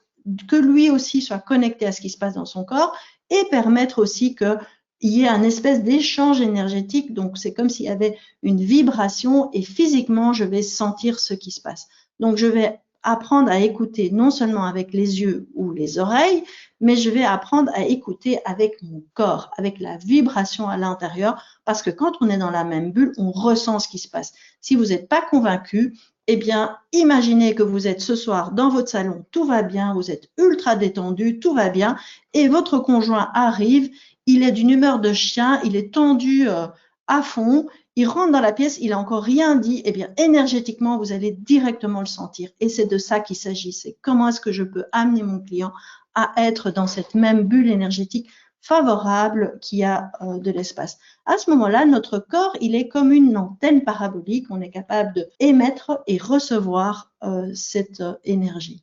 que lui aussi soit connecté à ce qui se passe dans son corps et permettre aussi qu'il y ait un espèce d'échange énergétique. Donc, c'est comme s'il y avait une vibration et physiquement, je vais sentir ce qui se passe. Donc, je vais apprendre à écouter non seulement avec les yeux ou les oreilles, mais je vais apprendre à écouter avec mon corps, avec la vibration à l'intérieur, parce que quand on est dans la même bulle, on ressent ce qui se passe. Si vous n'êtes pas convaincu, eh bien, imaginez que vous êtes ce soir dans votre salon, tout va bien, vous êtes ultra détendu, tout va bien, et votre conjoint arrive, il est d'une humeur de chien, il est tendu à fond, il rentre dans la pièce, il n'a encore rien dit, eh bien, énergétiquement, vous allez directement le sentir. Et c'est de ça qu'il s'agit, c'est comment est-ce que je peux amener mon client à être dans cette même bulle énergétique favorable qui a de l'espace. À ce moment-là, notre corps, il est comme une antenne parabolique. On est capable d'émettre et recevoir cette énergie.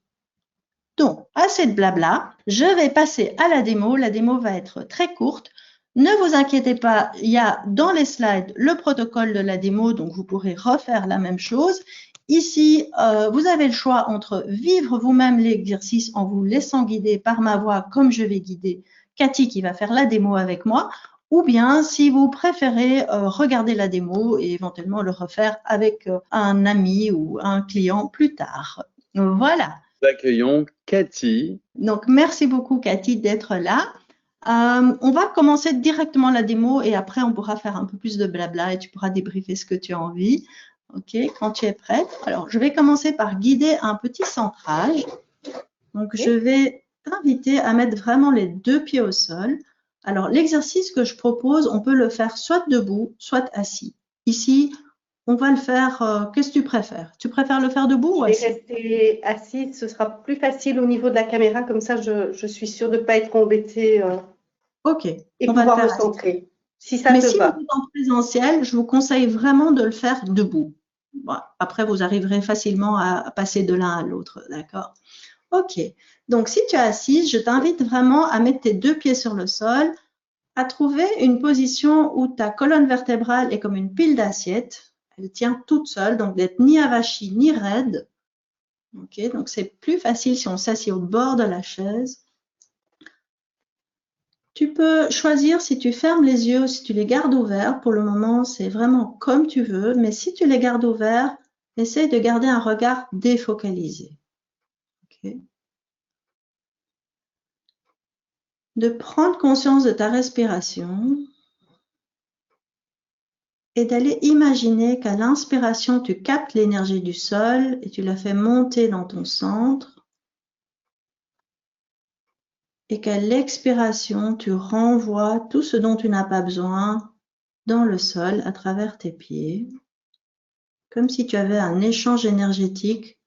Donc, assez de blabla. Je vais passer à la démo. La démo va être très courte. Ne vous inquiétez pas, il y a dans les slides le protocole de la démo, donc vous pourrez refaire la même chose. Ici, vous avez le choix entre vivre vous-même l'exercice en vous laissant guider par ma voix comme je vais guider Cathy qui va faire la démo avec moi, ou bien si vous préférez regarder la démo et éventuellement le refaire avec un ami ou un client plus tard. Voilà. Nous accueillons Cathy. Donc, merci beaucoup Cathy d'être là. On va commencer directement la démo et après on pourra faire un peu plus de blabla et tu pourras débriefer ce que tu as envie. Ok, quand tu es prête. Alors, je vais commencer par guider un petit centrage. Donc, je vais t'inviter à mettre vraiment les deux pieds au sol. Alors, l'exercice que je propose, on peut le faire soit debout, soit assis. Ici, on va le faire, qu'est-ce que tu préfères? Tu préfères le faire debout ou assis? Je vais rester assise, ce sera plus facile au niveau de la caméra, comme ça je suis sûre de ne pas être embêtée Ok, et on va le pouvoir faire me assis. centrer. Si ça Mais te si va. vous êtes en présentiel, je vous conseille vraiment de le faire debout. Bon, après, vous arriverez facilement à passer de l'un à l'autre, d'accord? Ok, donc si tu es assise, je t'invite vraiment à mettre tes deux pieds sur le sol, à trouver une position où ta colonne vertébrale est comme une pile d'assiettes. Elle tient toute seule, donc d'être ni avachie ni raide. Ok, donc c'est plus facile si on s'assied au bord de la chaise. Tu peux choisir si tu fermes les yeux ou si tu les gardes ouverts. Pour le moment, c'est vraiment comme tu veux. Mais si tu les gardes ouverts, essaye de garder un regard défocalisé. Okay. De prendre conscience de ta respiration et d'aller imaginer qu'à l'inspiration, tu captes l'énergie du sol et tu la fais monter dans ton centre. Et qu'à l'expiration, tu renvoies tout ce dont tu n'as pas besoin dans le sol à travers tes pieds, comme si tu avais un échange énergétique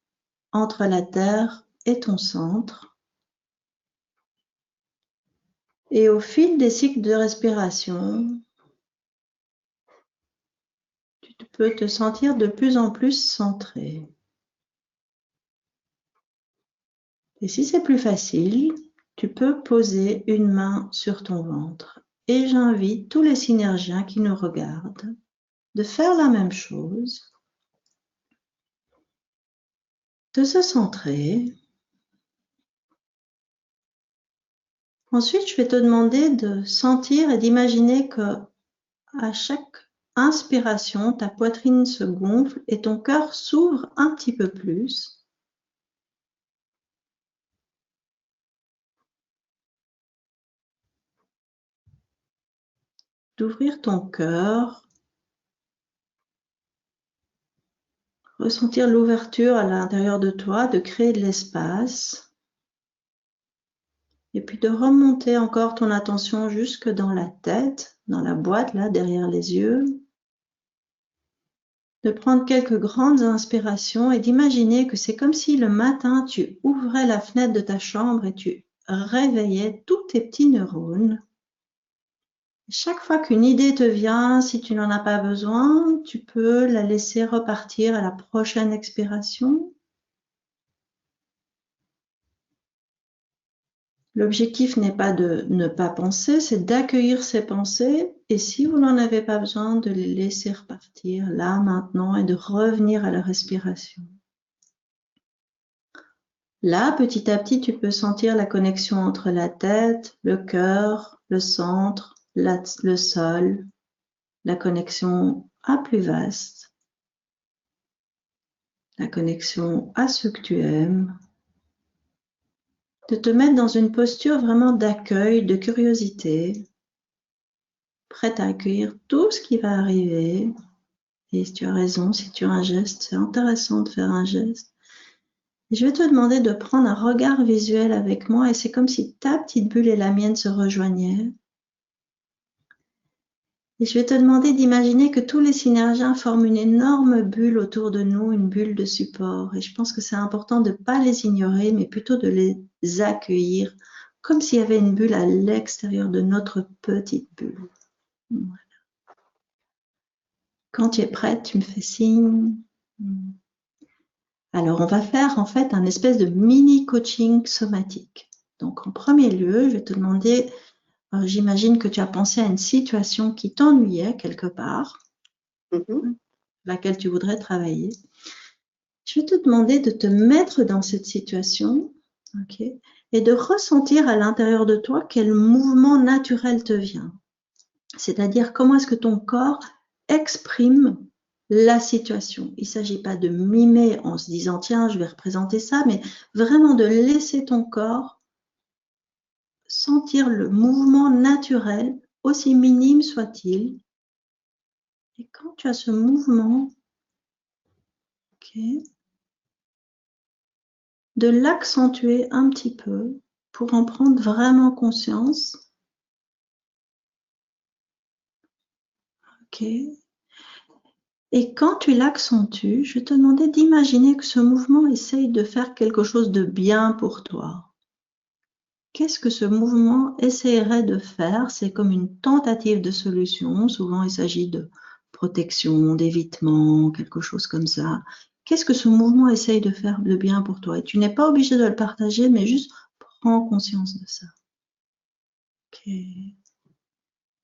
entre la terre et ton centre. Et au fil des cycles de respiration, tu peux te sentir de plus en plus centré. Et si c'est plus facile, tu peux poser une main sur ton ventre. Et j'invite tous les synergiens qui nous regardent de faire la même chose, de se centrer. Ensuite, je vais te demander de sentir et d'imaginer que à chaque inspiration, ta poitrine se gonfle et ton cœur s'ouvre un petit peu plus. D'ouvrir ton cœur, ressentir l'ouverture à l'intérieur de toi, de créer de l'espace. Et puis de remonter encore ton attention jusque dans la tête, dans la boîte, là, derrière les yeux. De prendre quelques grandes inspirations et d'imaginer que c'est comme si le matin, tu ouvrais la fenêtre de ta chambre et tu réveiller tous tes petits neurones. Chaque fois qu'une idée te vient, si tu n'en as pas besoin, tu peux la laisser repartir à la prochaine expiration. L'objectif n'est pas de ne pas penser, c'est d'accueillir ces pensées et si vous n'en avez pas besoin, de les laisser repartir là, maintenant et de revenir à la respiration. Là, petit à petit, tu peux sentir la connexion entre la tête, le cœur, le centre, le sol, la connexion à plus vaste, la connexion à ce que tu aimes, de te mettre dans une posture vraiment d'accueil, de curiosité, prête à accueillir tout ce qui va arriver. Et si tu as raison, si tu as un geste, c'est intéressant de faire un geste. Et je vais te demander de prendre un regard visuel avec moi et c'est comme si ta petite bulle et la mienne se rejoignaient. Et je vais te demander d'imaginer que tous les synergiens forment une énorme bulle autour de nous, une bulle de support. Et je pense que c'est important de ne pas les ignorer, mais plutôt de les accueillir, comme s'il y avait une bulle à l'extérieur de notre petite bulle. Voilà. Quand tu es prête, tu me fais signe. Alors, on va faire en fait un espèce de mini coaching somatique. Donc, en premier lieu, je vais te demander, j'imagine que tu as pensé à une situation qui t'ennuyait quelque part, laquelle tu voudrais travailler. Je vais te demander de te mettre dans cette situation, okay, et de ressentir à l'intérieur de toi quel mouvement naturel te vient. C'est-à-dire comment est-ce que ton corps exprime la situation. Il ne s'agit pas de mimer en se disant tiens, je vais représenter ça, mais vraiment de laisser ton corps sentir le mouvement naturel, aussi minime soit-il. Et quand tu as ce mouvement, okay, de l'accentuer un petit peu pour en prendre vraiment conscience. Ok. Et quand tu l'accentues, je vais te demander d'imaginer que ce mouvement essaye de faire quelque chose de bien pour toi. Qu'est-ce que ce mouvement essaierait de faire? C'est comme une tentative de solution. Souvent, il s'agit de protection, d'évitement, quelque chose comme ça. Qu'est-ce que ce mouvement essaye de faire de bien pour toi? Et tu n'es pas obligé de le partager, mais juste prends conscience de ça. Ok.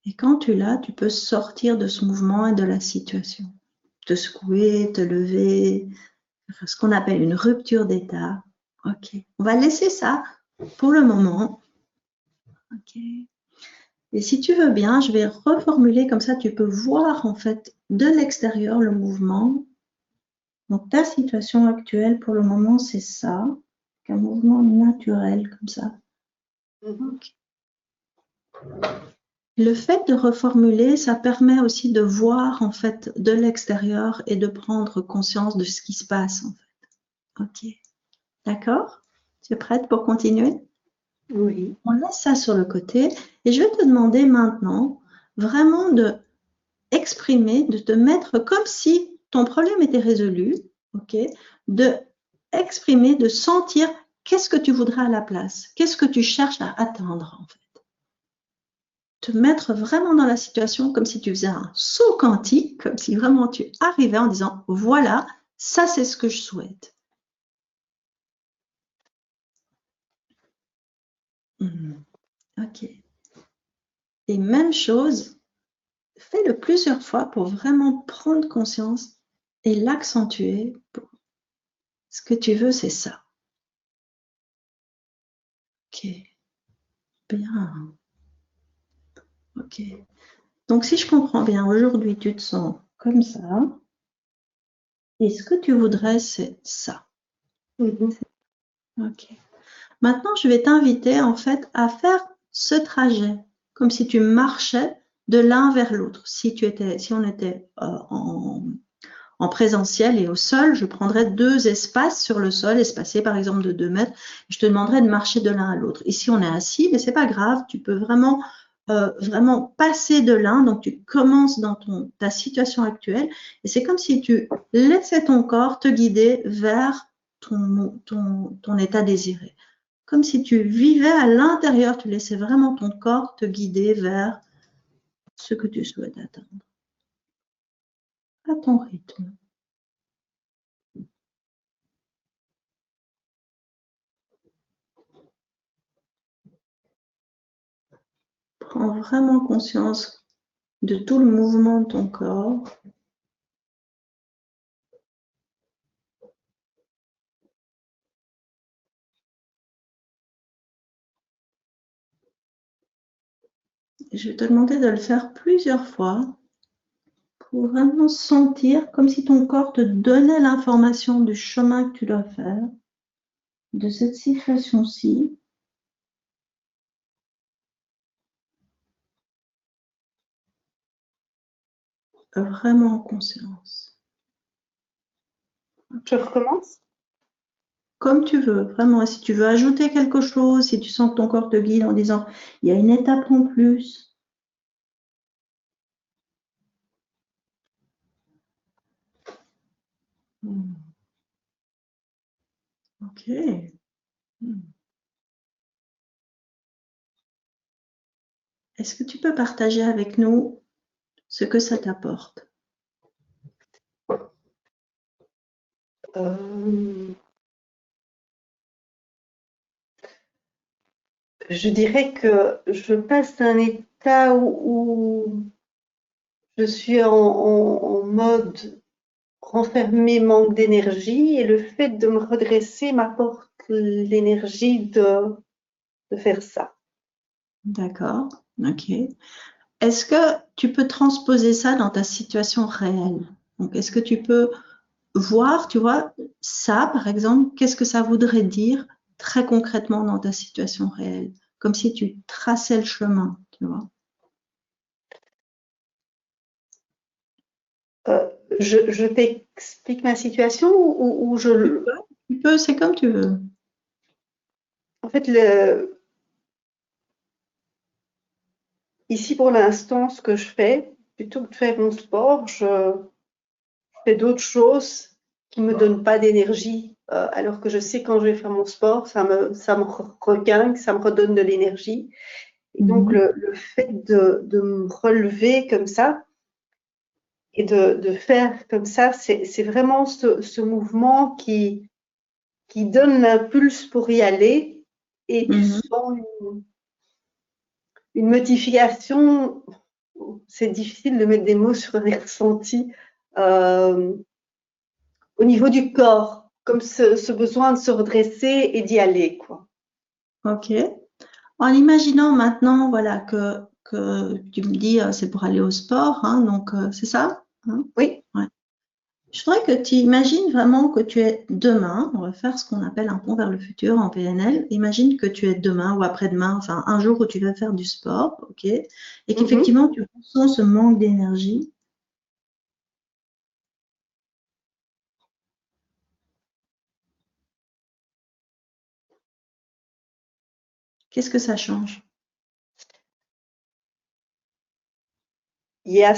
Et quand tu l'as, tu peux sortir de ce mouvement et de la situation. Te secouer, te lever, ce qu'on appelle une rupture d'état. Ok. On va laisser ça pour le moment. Ok. Et si tu veux bien, je vais reformuler comme ça, tu peux voir en fait de l'extérieur le mouvement. Donc ta situation actuelle pour le moment, c'est ça, un mouvement naturel comme ça. Okay. Le fait de reformuler, ça permet aussi de voir en fait de l'extérieur et de prendre conscience de ce qui se passe en fait. Ok, d'accord? Tu es prête pour continuer? Oui. On laisse ça sur le côté et je vais te demander maintenant vraiment de exprimer, de te mettre comme si ton problème était résolu, ok? De exprimer, de sentir qu'est-ce que tu voudrais à la place, qu'est-ce que tu cherches à atteindre en fait. Te mettre vraiment dans la situation comme si tu faisais un saut quantique, comme si vraiment tu arrivais en disant voilà, ça c'est ce que je souhaite. Ok. Et même chose, fais-le plusieurs fois pour vraiment prendre conscience et l'accentuer. Ce que tu veux, c'est ça. Ok. Bien. Ok. Donc, si je comprends bien, aujourd'hui, tu te sens comme ça. Et ce que tu voudrais, c'est ça. Ok. Maintenant, je vais t'inviter, en fait, à faire ce trajet, comme si tu marchais de l'un vers l'autre. Si on était en présentiel et au sol, je prendrais 2 espaces sur le sol, espacés par exemple de 2 mètres. Je te demanderais de marcher de l'un à l'autre. Ici, on est assis, mais c'est pas grave. Tu peux vraiment passer de l'un. Donc, tu commences dans ta situation actuelle et c'est comme si tu laissais ton corps te guider vers ton état désiré. comme si tu vivais à l'intérieur, tu laissais vraiment ton corps te guider vers ce que tu souhaites atteindre, à ton rythme. Prends vraiment conscience de tout le mouvement de ton corps. Je vais te demander de le faire plusieurs fois pour vraiment sentir comme si ton corps te donnait l'information du chemin que tu dois faire, de cette situation-ci. Vraiment en conscience. Je recommence? Comme tu veux, vraiment. Si tu veux ajouter quelque chose, si tu sens que ton corps te guide en disant il y a une étape en plus. Ok. Est-ce que tu peux partager avec nous ce que ça t'apporte? Je dirais que je passe d'un état où je suis en mode renfermé, manque d'énergie, et le fait de me redresser m'apporte l'énergie de faire ça. D'accord, ok. Est-ce que tu peux transposer ça dans ta situation réelle? Donc, est-ce que tu peux voir, tu vois, ça, par exemple, qu'est-ce que ça voudrait dire très concrètement dans ta situation réelle? Comme si tu traçais le chemin, tu vois. Je t'explique ma situation ou je... Tu peux, c'est comme tu veux. En fait, ici pour l'instant, ce que je fais, plutôt que de faire mon sport, je fais d'autres choses qui me donnent pas d'énergie, alors que je sais quand je vais faire mon sport, ça me requinque, ça me redonne de l'énergie. Et donc, le fait de me relever comme ça et de faire comme ça, c'est vraiment ce mouvement qui donne l'impulse pour y aller, et tu sens une motivation. C'est difficile de mettre des mots sur les ressentis au niveau du corps, comme ce besoin de se redresser et d'y aller, quoi. Ok. En imaginant maintenant, voilà, que tu me dis, c'est pour aller au sport, hein, donc c'est ça? Hein? Oui. Ouais. Je voudrais que tu imagines vraiment que tu es demain, on va faire ce qu'on appelle un pont vers le futur en PNL. Imagine que tu es demain ou après-demain, enfin un jour où tu vas faire du sport, ok? Et qu'effectivement tu ressens ce manque d'énergie. Qu'est-ce que ça change? Il y a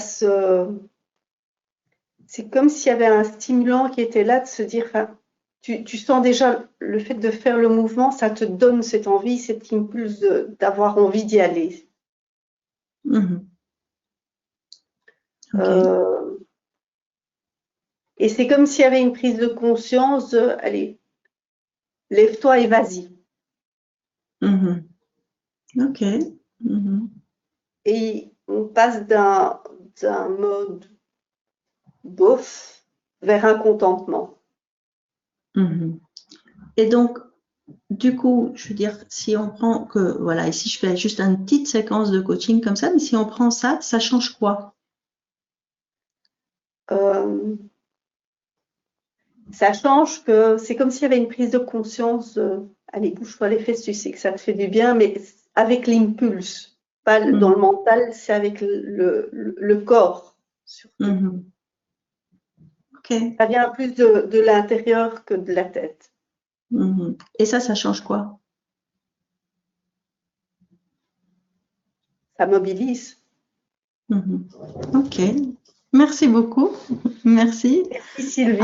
c'est comme s'il y avait un stimulant qui était là, de se dire, enfin, tu sens déjà le fait de faire le mouvement, ça te donne cette envie, cet impulse d'avoir envie d'y aller. Okay. Et c'est comme s'il y avait une prise de conscience de, allez, lève-toi et vas-y. Ok. Et on passe d'un mode bof vers un contentement. Et donc, du coup, je veux dire, si on prend que, voilà, ici je fais juste une petite séquence de coaching comme ça, mais si on prend ça, ça change quoi? Ça change, que c'est comme s'il y avait une prise de conscience. Allez, bouge-toi les fesses, tu sais que ça te fait du bien, mais avec l'impulse, pas dans le mental, c'est avec le corps surtout. Okay. Ça vient plus de l'intérieur que de la tête. Et ça change quoi? Ça mobilise. Ok. Merci beaucoup. Merci. Merci Sylvie.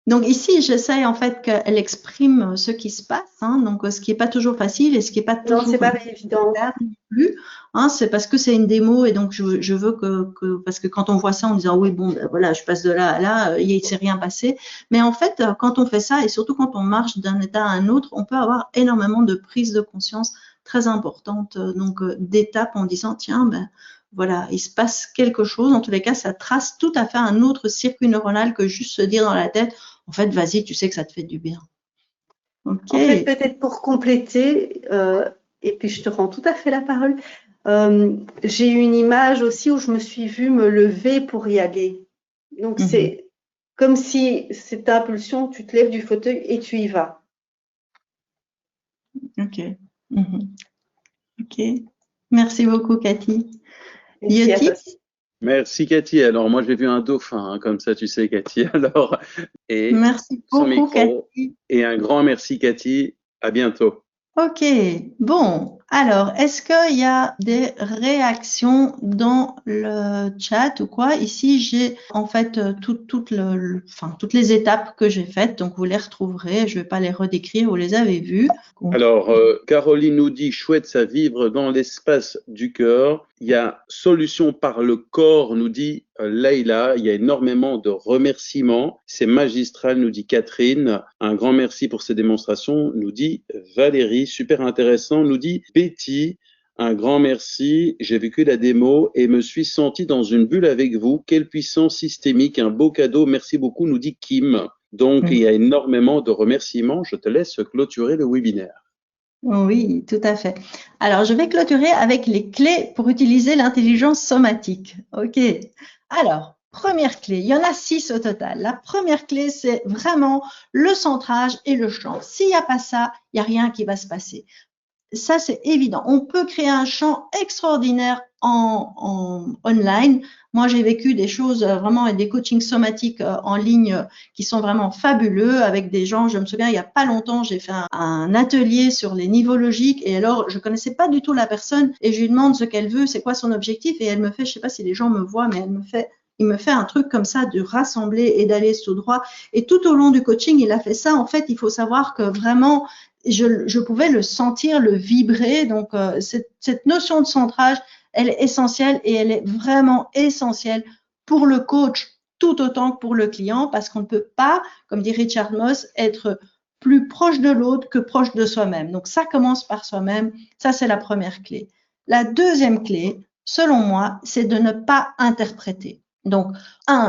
Donc ici, j'essaye en fait qu'elle exprime ce qui se passe, hein, donc ce qui n'est pas toujours facile et ce qui n'est pas Non, toujours c'est pas évident. clair non plus. Hein, c'est parce que c'est une démo et donc je veux parce que quand on voit ça en disant oui bon ben, voilà je passe de là à là, il ne s'est rien passé. Mais en fait, quand on fait ça et surtout quand on marche d'un état à un autre, on peut avoir énormément de prise de conscience très importante, donc d'étapes en disant tiens ben voilà, il se passe quelque chose. En tous les cas, ça trace tout à fait un autre circuit neuronal que juste se dire dans la tête en fait, vas-y, tu sais que ça te fait du bien. Ok. En fait, peut-être pour compléter, et puis je te rends tout à fait la parole, j'ai eu une image aussi où je me suis vue me lever pour y aller. Donc, c'est comme si cette impulsion, tu te lèves du fauteuil et tu y vas. Ok. Ok. Merci beaucoup, Cathy. Yoti? Merci Cathy. Alors moi j'ai vu un dauphin, hein, comme ça tu sais Cathy. Alors et Merci son beaucoup, micro Cathy. et un grand merci Cathy. À bientôt. Ok, bon, alors, est-ce qu'il y a des réactions dans le chat ou quoi? Ici, j'ai en fait toutes les étapes que j'ai faites, donc vous les retrouverez, je ne vais pas les redécrire, vous les avez vues. Alors, Caroline nous dit, chouette, ça vivre dans l'espace du cœur. Il y a solution par le corps, nous dit Leïla. Il y a énormément de remerciements. C'est magistral, nous dit Catherine. Un grand merci pour ces démonstrations, nous dit Valérie. Super intéressant, nous dit Betty. Un grand merci. J'ai vécu la démo et me suis senti dans une bulle avec vous. Quelle puissance systémique, un beau cadeau. Merci beaucoup, nous dit Kim. Donc, il y a énormément de remerciements. Je te laisse clôturer le webinaire. Oui, tout à fait. Alors, je vais clôturer avec les clés pour utiliser l'intelligence somatique. OK. Alors, première clé, il y en a 6 au total. La première clé, c'est vraiment le centrage et le champ. S'il n'y a pas ça, il n'y a rien qui va se passer. Ça, c'est évident. On peut créer un champ extraordinaire en online. Moi, j'ai vécu des choses vraiment et des coachings somatiques en ligne qui sont vraiment fabuleux avec des gens. Je me souviens, il n'y a pas longtemps, j'ai fait un atelier sur les niveaux logiques et alors, je connaissais pas du tout la personne et je lui demande ce qu'elle veut, c'est quoi son objectif et elle me fait, je sais pas si les gens me voient, mais il me fait un truc comme ça de rassembler et d'aller tout droit. Et tout au long du coaching, il a fait ça. En fait, il faut savoir que vraiment, je pouvais le sentir, le vibrer. Donc, cette notion de centrage, elle est essentielle et elle est vraiment essentielle pour le coach tout autant que pour le client parce qu'on ne peut pas, comme dit Richard Moss, être plus proche de l'autre que proche de soi-même. Donc, ça commence par soi-même. Ça, c'est la première clé. La deuxième clé, selon moi, c'est de ne pas interpréter. Donc,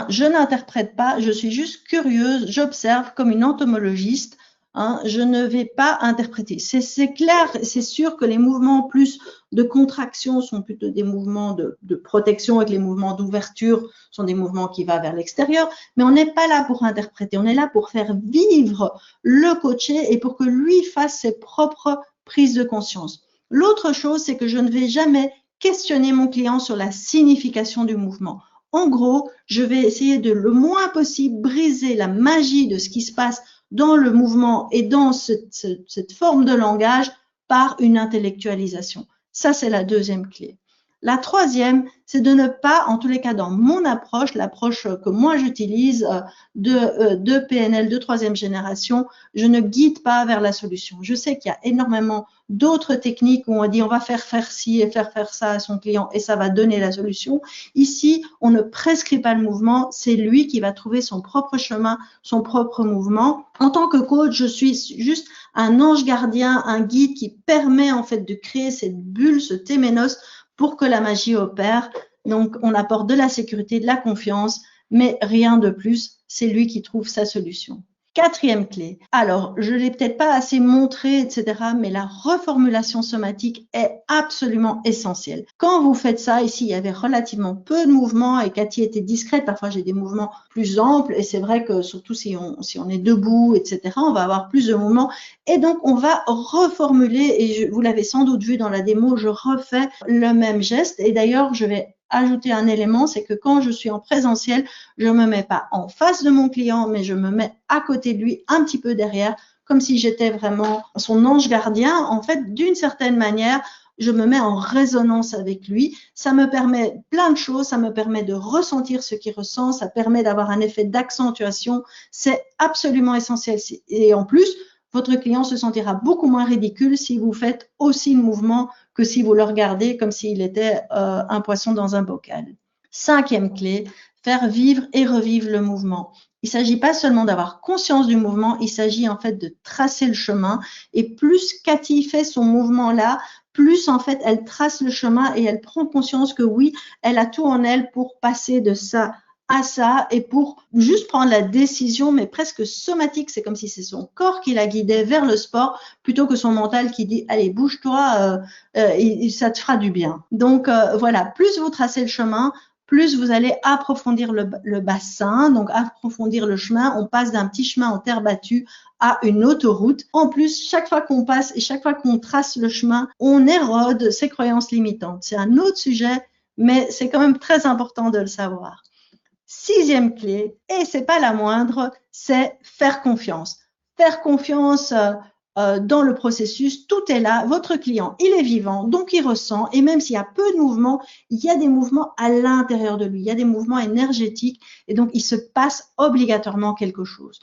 je n'interprète pas, je suis juste curieuse, j'observe comme une entomologiste. Hein, je ne vais pas interpréter. C'est clair, c'est sûr que les mouvements plus de contraction sont plutôt des mouvements de protection et que les mouvements d'ouverture sont des mouvements qui vont vers l'extérieur, mais on n'est pas là pour interpréter, on est là pour faire vivre le coaché et pour que lui fasse ses propres prises de conscience. L'autre chose, c'est que je ne vais jamais questionner mon client sur la signification du mouvement. En gros, je vais essayer de le moins possible briser la magie de ce qui se passe dans le mouvement et dans cette forme de langage par une intellectualisation. Ça, c'est la deuxième clé. La troisième, c'est de ne pas, en tous les cas dans mon approche, l'approche que moi j'utilise de PNL de troisième génération, je ne guide pas vers la solution. Je sais qu'il y a énormément d'autres techniques où on dit on va faire ci et faire ça à son client et ça va donner la solution. Ici, on ne prescrit pas le mouvement, c'est lui qui va trouver son propre chemin, son propre mouvement. En tant que coach, je suis juste un ange gardien, un guide qui permet en fait de créer cette bulle, ce téménos pour que la magie opère. Donc, on apporte de la sécurité, de la confiance, mais rien de plus. C'est lui qui trouve sa solution. Quatrième clé. Alors, je ne l'ai peut-être pas assez montré, etc., mais la reformulation somatique est absolument essentielle. Quand vous faites ça, ici, il y avait relativement peu de mouvements et Cathy était discrète. Parfois, j'ai des mouvements plus amples et c'est vrai que surtout si on est debout, etc., on va avoir plus de mouvements. Et donc, on va reformuler et vous l'avez sans doute vu dans la démo, je refais le même geste. Et d'ailleurs, je vais ajouter un élément, c'est que quand je suis en présentiel, je me mets pas en face de mon client, mais je me mets à côté de lui, un petit peu derrière, comme si j'étais vraiment son ange gardien. En fait, d'une certaine manière, je me mets en résonance avec lui. Ça me permet plein de choses, ça me permet de ressentir ce qu'il ressent, ça permet d'avoir un effet d'accentuation. C'est absolument essentiel. Et en plus, votre client se sentira beaucoup moins ridicule si vous faites aussi le mouvement que si vous le regardez comme s'il était un poisson dans un bocal. 5e clé, faire vivre et revivre le mouvement. Il ne s'agit pas seulement d'avoir conscience du mouvement, il s'agit en fait de tracer le chemin. Et plus Cathy fait son mouvement là, plus en fait elle trace le chemin et elle prend conscience que oui, elle a tout en elle pour passer de ça à ça et pour juste prendre la décision, mais presque somatique. C'est comme si c'est son corps qui la guidait vers le sport plutôt que son mental qui dit allez bouge-toi, ça te fera du bien. Donc voilà, plus vous tracez le chemin, plus vous allez approfondir le bassin, donc approfondir le chemin. On passe d'un petit chemin en terre battue à une autoroute. En plus, chaque fois qu'on passe et chaque fois qu'on trace le chemin, on érode ses croyances limitantes. C'est un autre sujet, mais c'est quand même très important de le savoir. 6e clé, et c'est pas la moindre, c'est faire confiance. Faire confiance dans le processus, tout est là. Votre client, il est vivant, donc il ressent. Et même s'il y a peu de mouvements, il y a des mouvements à l'intérieur de lui. Il y a des mouvements énergétiques et donc il se passe obligatoirement quelque chose.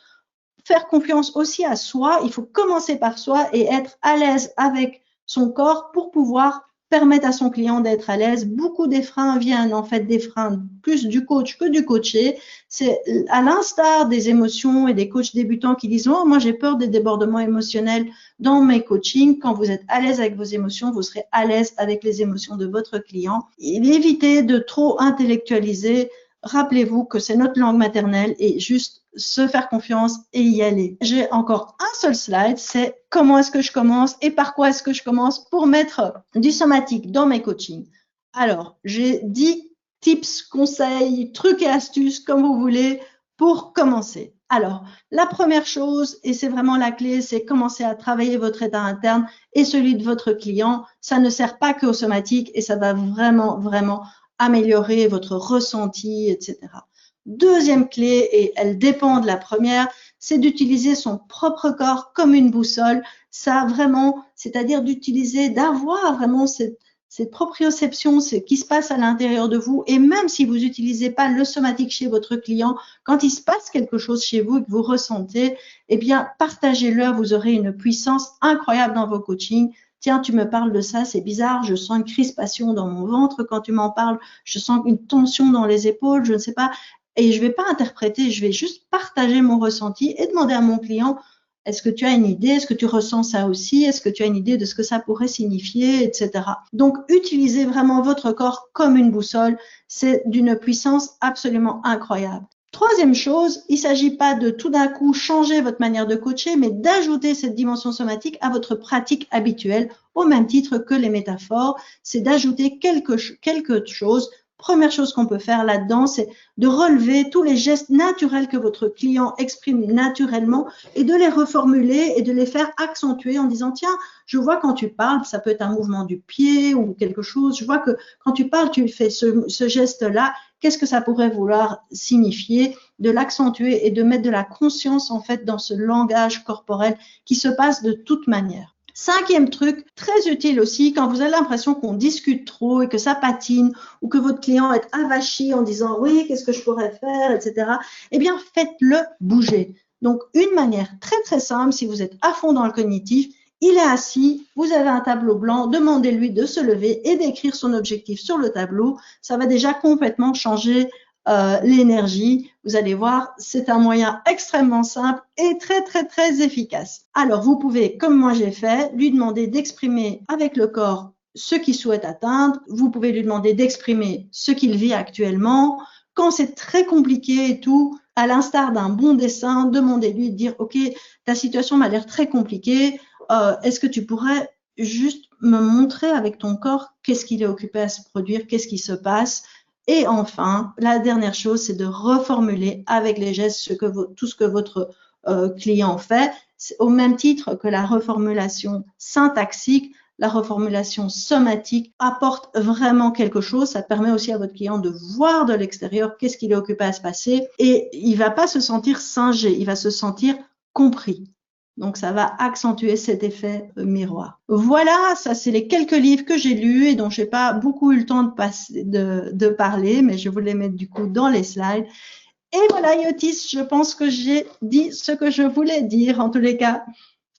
Faire confiance aussi à soi, il faut commencer par soi et être à l'aise avec son corps pour pouvoir permettre à son client d'être à l'aise. Beaucoup des freins viennent en fait des freins plus du coach que du coaché. C'est à l'instar des émotions et des coachs débutants qui disent oh, moi j'ai peur des débordements émotionnels dans mes coachings. Quand vous êtes à l'aise avec vos émotions, vous serez à l'aise avec les émotions de votre client. Et évitez de trop intellectualiser. Rappelez-vous que c'est notre langue maternelle et juste se faire confiance et y aller. J'ai encore un seul slide, c'est comment est-ce que je commence et par quoi est-ce que je commence pour mettre du somatique dans mes coachings. Alors, j'ai 10 tips, conseils, trucs et astuces, comme vous voulez, pour commencer. Alors, la première chose, et c'est vraiment la clé, c'est commencer à travailler votre état interne et celui de votre client. Ça ne sert pas qu'au somatique et ça va vraiment, vraiment améliorer votre ressenti, etc. Deuxième clé, et elle dépend de la première, c'est d'utiliser son propre corps comme une boussole. Ça vraiment, c'est-à-dire d'utiliser, d'avoir vraiment cette proprioception, ce qui se passe à l'intérieur de vous. Et même si vous n'utilisez pas le somatique chez votre client, quand il se passe quelque chose chez vous et que vous ressentez, eh bien, partagez-le. Vous aurez une puissance incroyable dans vos coachings. Tiens, tu me parles de ça, c'est bizarre, je sens une crispation dans mon ventre quand tu m'en parles, je sens une tension dans les épaules, je ne sais pas. Et je ne vais pas interpréter, je vais juste partager mon ressenti et demander à mon client, est-ce que tu as une idée, est-ce que tu ressens ça aussi, est-ce que tu as une idée de ce que ça pourrait signifier, etc. Donc, utilisez vraiment votre corps comme une boussole, c'est d'une puissance absolument incroyable. Troisième chose, il ne s'agit pas de tout d'un coup changer votre manière de coacher, mais d'ajouter cette dimension somatique à votre pratique habituelle, au même titre que les métaphores, c'est d'ajouter quelque chose. Première chose qu'on peut faire là-dedans, c'est de relever tous les gestes naturels que votre client exprime naturellement et de les reformuler et de les faire accentuer en disant tiens, je vois quand tu parles, ça peut être un mouvement du pied ou quelque chose, je vois que quand tu parles, tu fais ce geste-là, qu'est-ce que ça pourrait vouloir signifier, de l'accentuer et de mettre de la conscience en fait dans ce langage corporel qui se passe de toute manière. 5e truc, très utile aussi, quand vous avez l'impression qu'on discute trop et que ça patine ou que votre client est avachi en disant « oui, qu'est-ce que je pourrais faire ?» etc. Eh bien, faites-le bouger. Donc, une manière très, très simple, si vous êtes à fond dans le cognitif, il est assis, vous avez un tableau blanc, demandez-lui de se lever et d'écrire son objectif sur le tableau. Ça va déjà complètement changer l'énergie. Vous allez voir, c'est un moyen extrêmement simple et très, très, très efficace. Alors, vous pouvez, comme moi j'ai fait, lui demander d'exprimer avec le corps ce qu'il souhaite atteindre. Vous pouvez lui demander d'exprimer ce qu'il vit actuellement. Quand c'est très compliqué et tout, à l'instar d'un bon dessin, demandez-lui de dire « Ok, ta situation m'a l'air très compliquée. Est-ce que tu pourrais juste me montrer avec ton corps qu'est-ce qu'il est occupé à se produire, qu'est-ce qui se passe ?» Et enfin, la dernière chose, c'est de reformuler avec les gestes tout ce que votre client fait. Au même titre que la reformulation syntaxique, la reformulation somatique apporte vraiment quelque chose. Ça permet aussi à votre client de voir de l'extérieur qu'est-ce qu'il est occupé à se passer et il ne va pas se sentir singé, il va se sentir compris. Donc, ça va accentuer cet effet miroir. Voilà, ça, c'est les quelques livres que j'ai lus et dont j'ai pas beaucoup eu le temps de parler, mais je vous les mettre du coup dans les slides. Et voilà, Yotis, je pense que j'ai dit ce que je voulais dire, en tous les cas.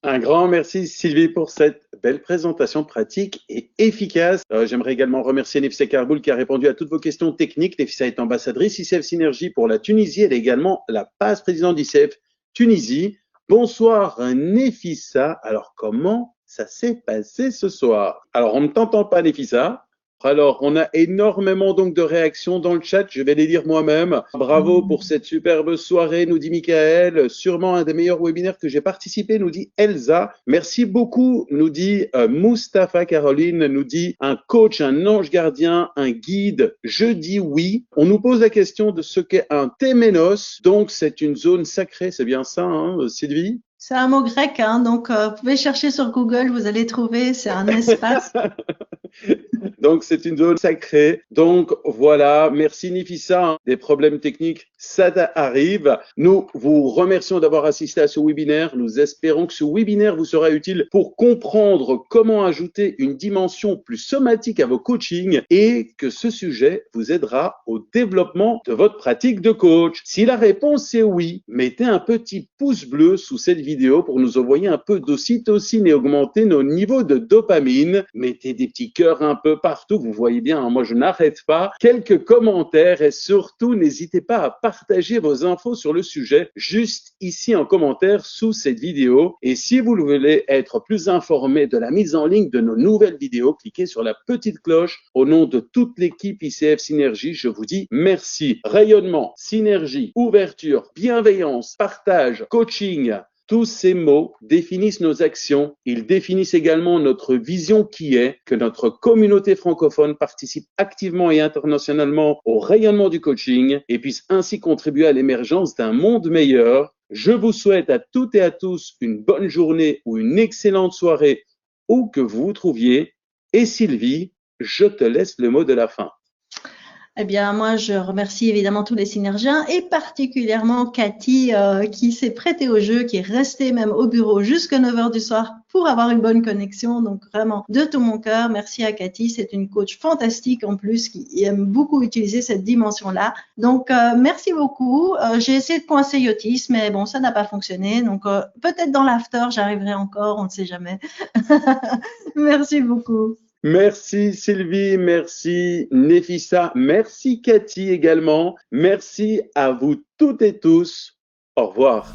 Un grand merci Sylvie pour cette belle présentation pratique et efficace. J'aimerais également remercier Nefissa Karboul qui a répondu à toutes vos questions techniques. Nefissa est ambassadrice ICF Synergie pour la Tunisie. Elle est également la vice-présidente d'ICF Tunisie. Bonsoir Nefissa. Alors comment ça s'est passé ce soir? Alors on ne t'entend pas Nefissa. Alors, on a énormément donc de réactions dans le chat. Je vais les lire moi-même. Bravo pour cette superbe soirée, nous dit Michael. Sûrement un des meilleurs webinaires que j'ai participé, nous dit Elsa. Merci beaucoup, nous dit Mustapha Caroline, nous dit un coach, un ange gardien, un guide. Je dis oui. On nous pose la question de ce qu'est un téménos. Donc, c'est une zone sacrée. C'est bien ça, hein, Sylvie? C'est un mot grec, hein, donc vous pouvez chercher sur Google, vous allez trouver, c'est un espace. Donc, c'est une zone sacrée. Donc, voilà. Merci, Nefissa. Des problèmes techniques, ça arrive. Nous vous remercions d'avoir assisté à ce webinaire. Nous espérons que ce webinaire vous sera utile pour comprendre comment ajouter une dimension plus somatique à vos coachings et que ce sujet vous aidera au développement de votre pratique de coach. Si la réponse est oui, mettez un petit pouce bleu sous cette vidéo pour nous envoyer un peu d'ocytocine et augmenter nos niveaux de dopamine. Mettez des petits cœurs un peu partout, vous voyez bien, hein, moi je n'arrête pas. Quelques commentaires et surtout n'hésitez pas à partager vos infos sur le sujet juste ici en commentaire sous cette vidéo. Et si vous voulez être plus informé de la mise en ligne de nos nouvelles vidéos, cliquez sur la petite cloche. Au nom de toute l'équipe ICF Synergie, je vous dis merci. Rayonnement, synergie, ouverture, bienveillance, partage, coaching. Tous ces mots définissent nos actions. Ils définissent également notre vision qui est que notre communauté francophone participe activement et internationalement au rayonnement du coaching et puisse ainsi contribuer à l'émergence d'un monde meilleur. Je vous souhaite à toutes et à tous une bonne journée ou une excellente soirée où que vous vous trouviez. Et Sylvie, je te laisse le mot de la fin. Eh bien, moi, je remercie évidemment tous les synergiens et particulièrement Cathy qui s'est prêtée au jeu, qui est restée même au bureau jusqu'à 9h du soir pour avoir une bonne connexion. Donc, vraiment, de tout mon cœur, merci à Cathy. C'est une coach fantastique en plus qui aime beaucoup utiliser cette dimension-là. Donc, merci beaucoup. J'ai essayé de coincer Yotis, mais bon, ça n'a pas fonctionné. Donc, peut-être dans l'after, j'arriverai encore, on ne sait jamais. Merci beaucoup. Merci Sylvie, merci Nefissa, merci Cathy également. Merci à vous toutes et tous. Au revoir.